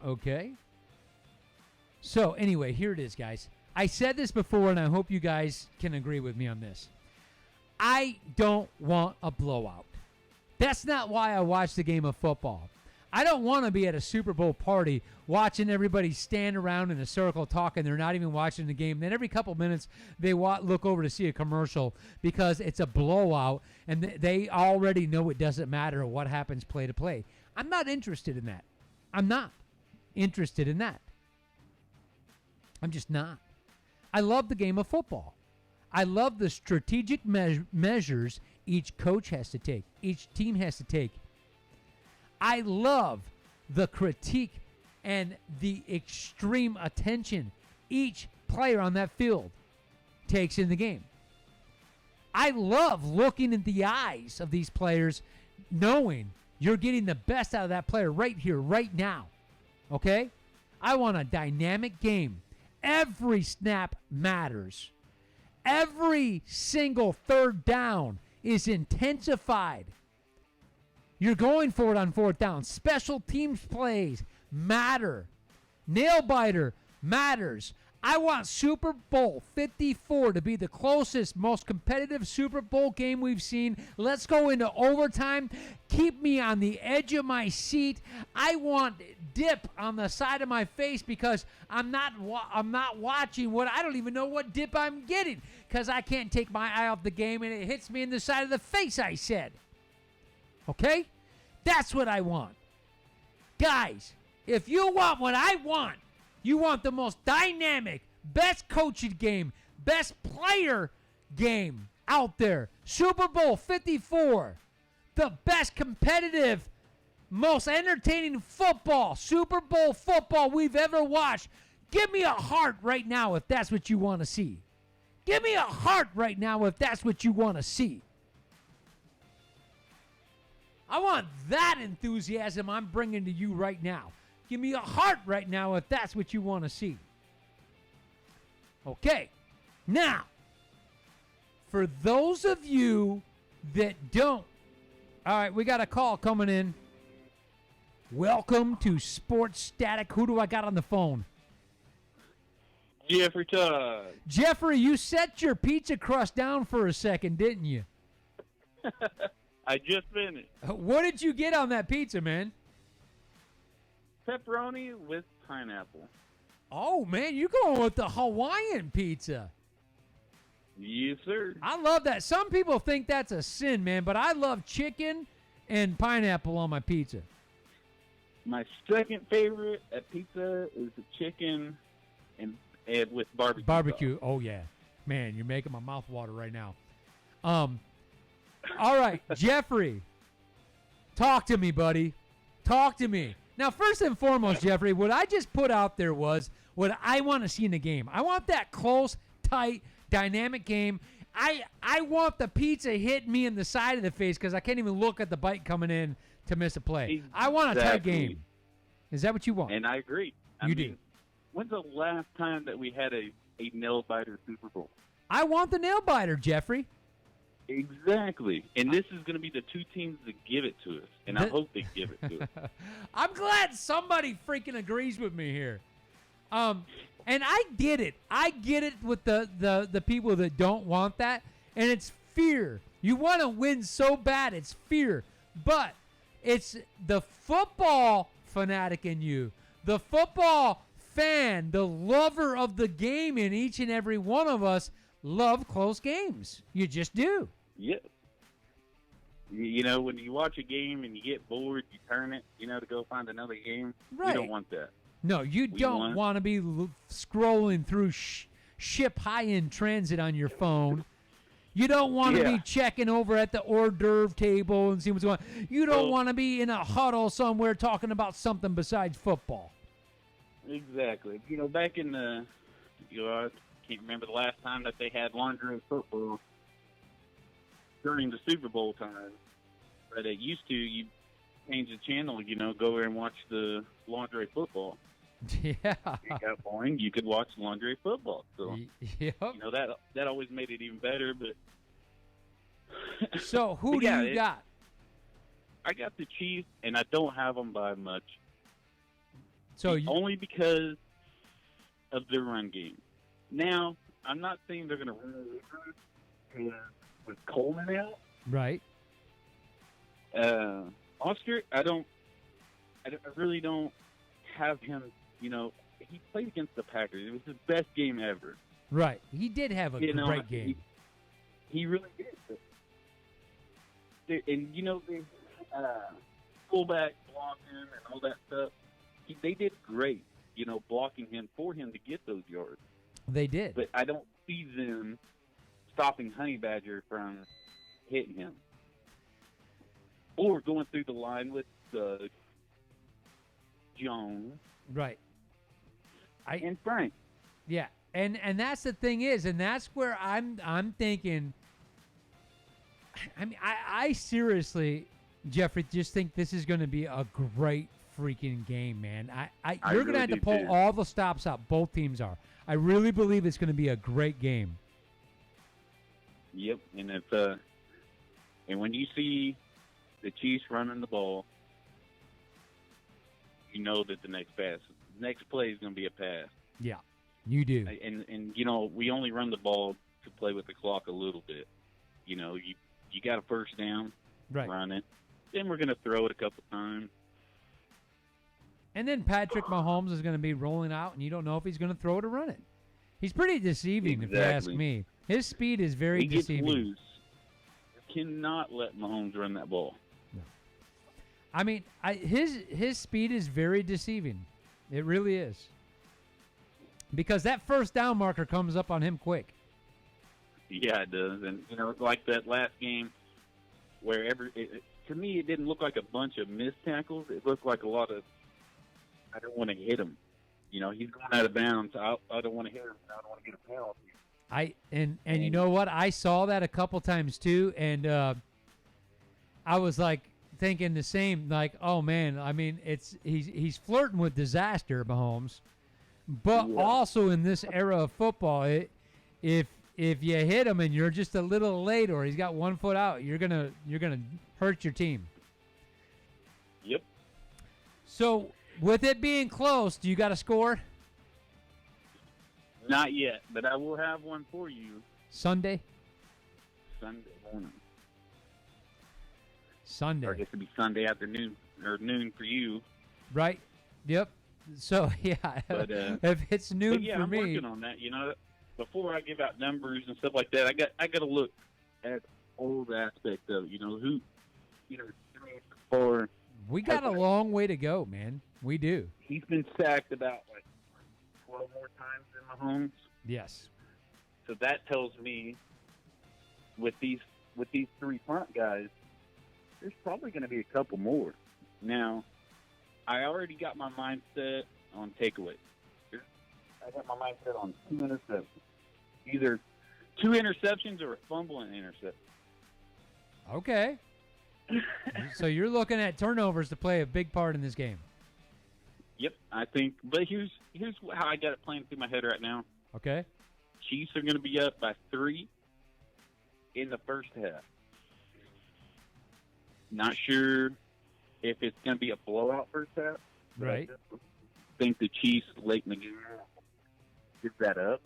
S1: Okay. So, anyway, here it is, guys. I said this before, and I hope you guys can agree with me on this. I don't want a blowout. That's not why I watch the game of football. I don't want to be at a Super Bowl party watching everybody stand around in a circle talking. They're not even watching the game. Then every couple minutes, they look over to see a commercial because it's a blowout, and they already know it doesn't matter what happens play to play. I'm not interested in that. I'm not interested in that. I'm just not. I love the game of football. I love the strategic measures each coach has to take, each team has to take. I love the critique and the extreme attention each player on that field takes in the game. I love looking in the eyes of these players, knowing you're getting the best out of that player right here, right now. Okay? I want a dynamic game. Every snap matters. Every single third down is intensified. You're going for it on fourth down. Special teams plays matter. Nail biter matters. I want Super Bowl 54 to be the closest, most competitive Super Bowl game we've seen. Let's go into overtime. Keep me on the edge of my seat. I want dip on the side of my face because I'm not watching what I don't even know what dip I'm getting because I can't take my eye off the game and it hits me in the side of the face, I said. Okay? That's what I want. Guys, if you want what I want, you want the most dynamic, best coaching game, best player game out there. Super Bowl 54. The best competitive most entertaining football, Super Bowl football we've ever watched. Give me a heart right now if that's what you want to see. Give me a heart right now if that's what you want to see. I want that enthusiasm I'm bringing to you right now. Give me a heart right now if that's what you want to see. Okay. Now, for those of you that don't, all right, we got a call coming in. Welcome to Sports Static. Who do I got on the phone?
S5: Jeffrey Todd.
S1: Jeffrey, you set your pizza crust down for a second, didn't you?
S5: I just finished.
S1: What did you get on that pizza, man?
S5: Pepperoni with pineapple.
S1: Oh, man, you're going with the Hawaiian pizza.
S5: Yes, sir.
S1: I love that. Some people think that's a sin, man, but I love chicken and pineapple on my pizza.
S5: My second favorite at pizza is the chicken and with barbecue.
S1: Barbecue.
S5: sauce.
S1: Oh, yeah. Man, you're making my mouth water right now. All right, Jeffrey, talk to me, buddy. Talk to me. Now, first and foremost, Jeffrey, what I just put out there was what I want to see in the game. I want that close, tight, dynamic game. I want the pizza hitting me in the side of the face because I can't even look at the bite coming in to miss a play. I want a tight
S5: Exactly.
S1: game. Is that what you want?
S5: And I agree.
S1: You do.
S5: When's the last time that we had a nail-biter Super Bowl?
S1: I want the nail biter, Jeffrey.
S5: Exactly. And this is going to be the two teams that give it to us. And I hope they give it to us.
S1: I'm glad somebody freaking agrees with me here. And I get it. I get it with the people that don't want that. And it's fear. You want to win so bad. It's fear. But it's the football fanatic in you. The football fan. The lover of the game in each and every one of us love close games. You just do.
S5: Yep. You know, when you watch a game and you get bored, you turn it, to go find another game.
S1: Right.
S5: We don't want that.
S1: No, you don't want to be scrolling through ship high-end transit on your phone. You don't want to be checking over at the hors d'oeuvre table and see what's going on. You don't want to be in a huddle somewhere talking about something besides football.
S5: Exactly. Back in the, I can't remember the last time that they had lingerie football during the Super Bowl time. But it used to, you change the channel, go over and watch the lingerie football.
S1: Yeah.
S5: It got boring. You could watch lingerie football. So,
S1: Yep.
S5: that always made it even better. But
S1: So who do you got?
S5: I got the Chiefs, and I don't have them by much.
S1: So
S5: only because of their run game. Now, I'm not saying they're going to run with Coleman out.
S1: Right.
S5: Oscar, I really don't have him. He played against the Packers. It was his best game ever.
S1: Right. He did have a great game.
S5: He really did. And the fullback blocking and all that stuff. They did great. Blocking him for him to get those yards.
S1: They did.
S5: But I don't see them stopping Honey Badger from hitting him. Or going through the line with Jones.
S1: Right.
S5: And Frank.
S1: Yeah. And that's the thing is, and that's where I'm thinking, I mean, I seriously, Jeffrey, just think this is going to be a great freaking game, man. You're going to have to pull all the stops out. Both teams are. I really believe it's going to be a great game.
S5: Yep, and and when you see the Chiefs running the ball, you know that the next play is going to be a pass.
S1: Yeah, you do.
S5: And we only run the ball to play with the clock a little bit. You got a first down,
S1: right?
S5: Run it. Then we're going to throw it a couple times.
S1: And then Patrick Mahomes is going to be rolling out, and you don't know if he's going to throw it or run it. He's pretty deceiving, if you ask me. His speed is very deceiving.
S5: He gets loose. You cannot let Mahomes run that ball.
S1: No. I mean, his speed is very deceiving. It really is. Because that first down marker comes up on him quick.
S5: Yeah, it does. And, like that last game where to me, it didn't look like a bunch of missed tackles. It looked like a lot of, I don't want to hit him. You know, he's going out of bounds. I don't want to hit him. I don't want to get a penalty.
S1: And you know what? I saw that a couple times too, and I was like thinking the same. Like, oh man, I mean, he's flirting with disaster, Mahomes. But
S5: Yeah.
S1: also in this era of football, if you hit him and you're just a little late, or he's got 1 foot out, you're gonna hurt your team.
S5: Yep.
S1: So with it being close, do you got a score?
S5: Not yet, but I will have one for you
S1: Sunday.
S5: Sunday morning.
S1: Sunday.
S5: Or I guess it'll be Sunday afternoon or noon for you.
S1: Right. Yep. So yeah,
S5: But,
S1: if it's noon
S5: But yeah,
S1: for
S5: I'm
S1: me,
S5: working on that. You know, before I give out numbers and stuff like that, I got to look at all the aspect of it. You know, who, you know, for
S1: we got a long way to go, man. We do.
S5: he's been sacked about like 12 more times in Mahomes.
S1: Yes.
S5: So that tells me with these three front guys, there's probably going to be a couple more. Now, I already got my mindset on takeaway. I got my mindset on 2 interceptions. Either 2 interceptions or a fumble and interception.
S1: Okay. So you're looking at turnovers to play a big part in this game.
S5: Yep, I think. But here's how I got it playing through my head right now.
S1: Okay.
S5: Chiefs are going to be up by 3 in the first half. Not sure if it's going to be a blowout first half. but I
S1: Right.
S5: just think the Chiefs late in the game give that up,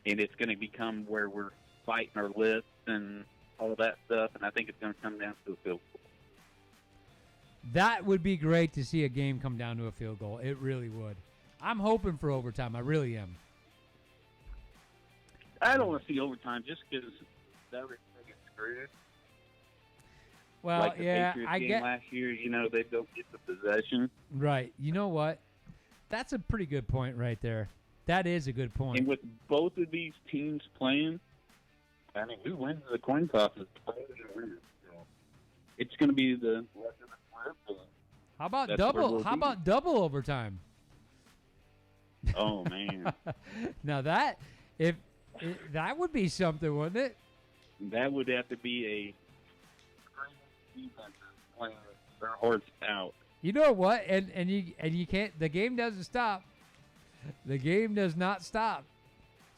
S5: and it's going to become where we're fighting our lists and all that stuff. And I think it's going to come down to a field goal.
S1: That would be great to see a game come down to a field goal. It really would. I'm hoping for overtime. I really am.
S5: I don't want to see overtime just because that would get screwed.
S1: Well,
S5: Like the
S1: yeah,
S5: Patriots
S1: I
S5: game
S1: get
S5: last year, you know, they don't get the possession.
S1: right. You know what? That's a pretty good point right there. That is a good point.
S5: And with both of these teams playing, I mean, who wins the coin toss is players or winners. So it's going to be the rest of the flip.
S1: How about
S5: That's where
S1: double?
S5: we'll
S1: How
S5: be.
S1: about double overtime?
S5: Oh man,
S1: Now that that would be something, wouldn't it?
S5: that would have to be a crazy defense playing their hearts out.
S1: You know what? And you can't. The game doesn't stop. The game does not stop.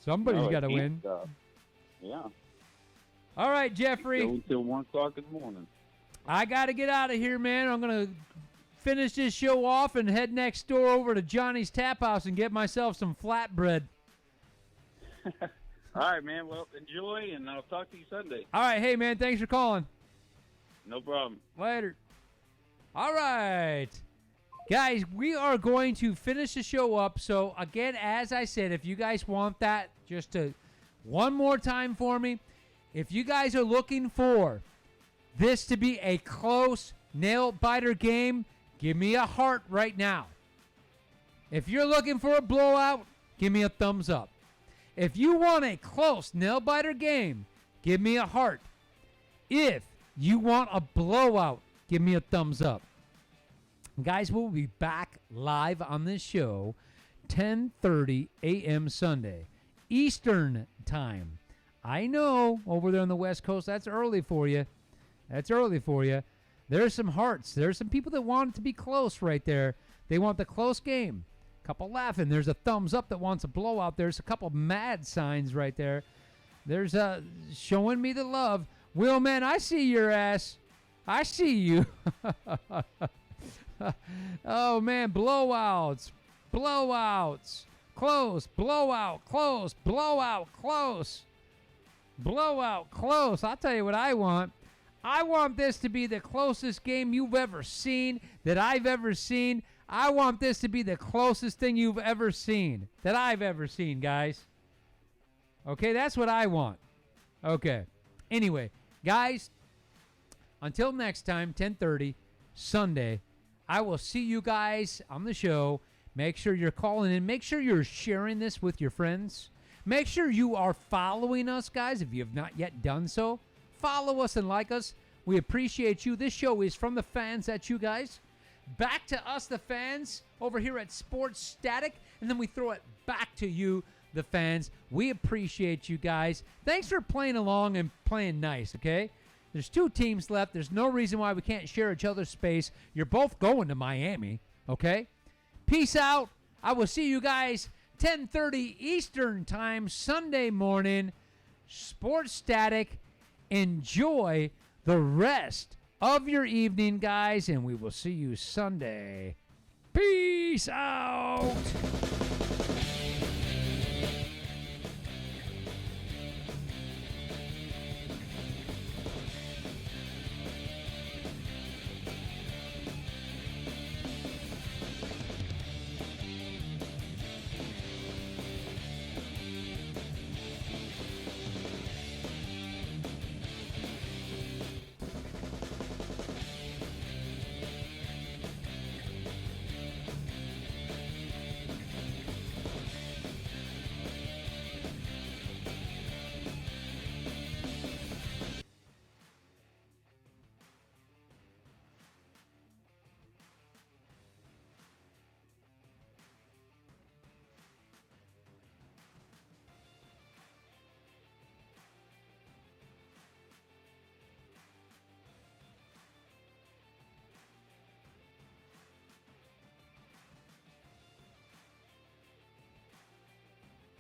S1: Somebody's
S5: No, it
S1: got to
S5: can't
S1: win.
S5: stop. Yeah,
S1: All right,
S5: go
S1: Jeffrey.
S5: until 1 o'clock in the morning.
S1: I got to get out of here, man. I'm going to finish this show off and head next door over to Johnny's Tap House and get myself some flatbread.
S5: All right, man. Well, enjoy, and I'll talk to you Sunday.
S1: All right. Hey, man. Thanks for calling.
S5: No problem.
S1: Later. All right. Guys, we are going to finish the show up. So, again, as I said, if you guys want that, just to one more time for me, if you guys are looking for this to be a close nail-biter game, give me a heart right now. If you're looking for a blowout, give me a thumbs up. If you want a close nail-biter game, give me a heart. If you want a blowout, give me a thumbs up. Guys, we'll be back live on this show 10:30 a.m. Sunday, Eastern Time. I know over there on the West Coast, that's early for you. That's early for you. There's some hearts. There's some people that want it to be close right there. They want the close game. Couple laughing. There's a thumbs up that wants a blowout. There's a couple mad signs right there. There's a showing me the love. Will, man, I see your ass. I see you. Oh, man, blowouts. Blowouts. Close. Blowout. Close. Blowout. Close. Blowout. Close. I'll tell you what I want. I want this to be the closest game you've ever seen, that I've ever seen. I want this to be the closest thing you've ever seen, that I've ever seen, guys. Okay, that's what I want. Okay. Anyway, guys, until next time, 10:30, Sunday, I will see you guys on the show. Make sure you're calling in. Make sure you're sharing this with your friends. Make sure you are following us, guys, if you have not yet done so. Follow us and like us. We appreciate you. This show is from the fans. That's you guys. Back to us, the fans, over here at Sports Static. And then we throw it back to you, the fans. We appreciate you guys. Thanks for playing along and playing nice, okay? There's 2 teams left. There's no reason why we can't share each other's space. You're both going to Miami, okay? Peace out. I will see you guys 10:30 Eastern Time, Sunday morning. Sports Static. Enjoy the rest of your evening, guys, and we will see you Sunday. Peace out.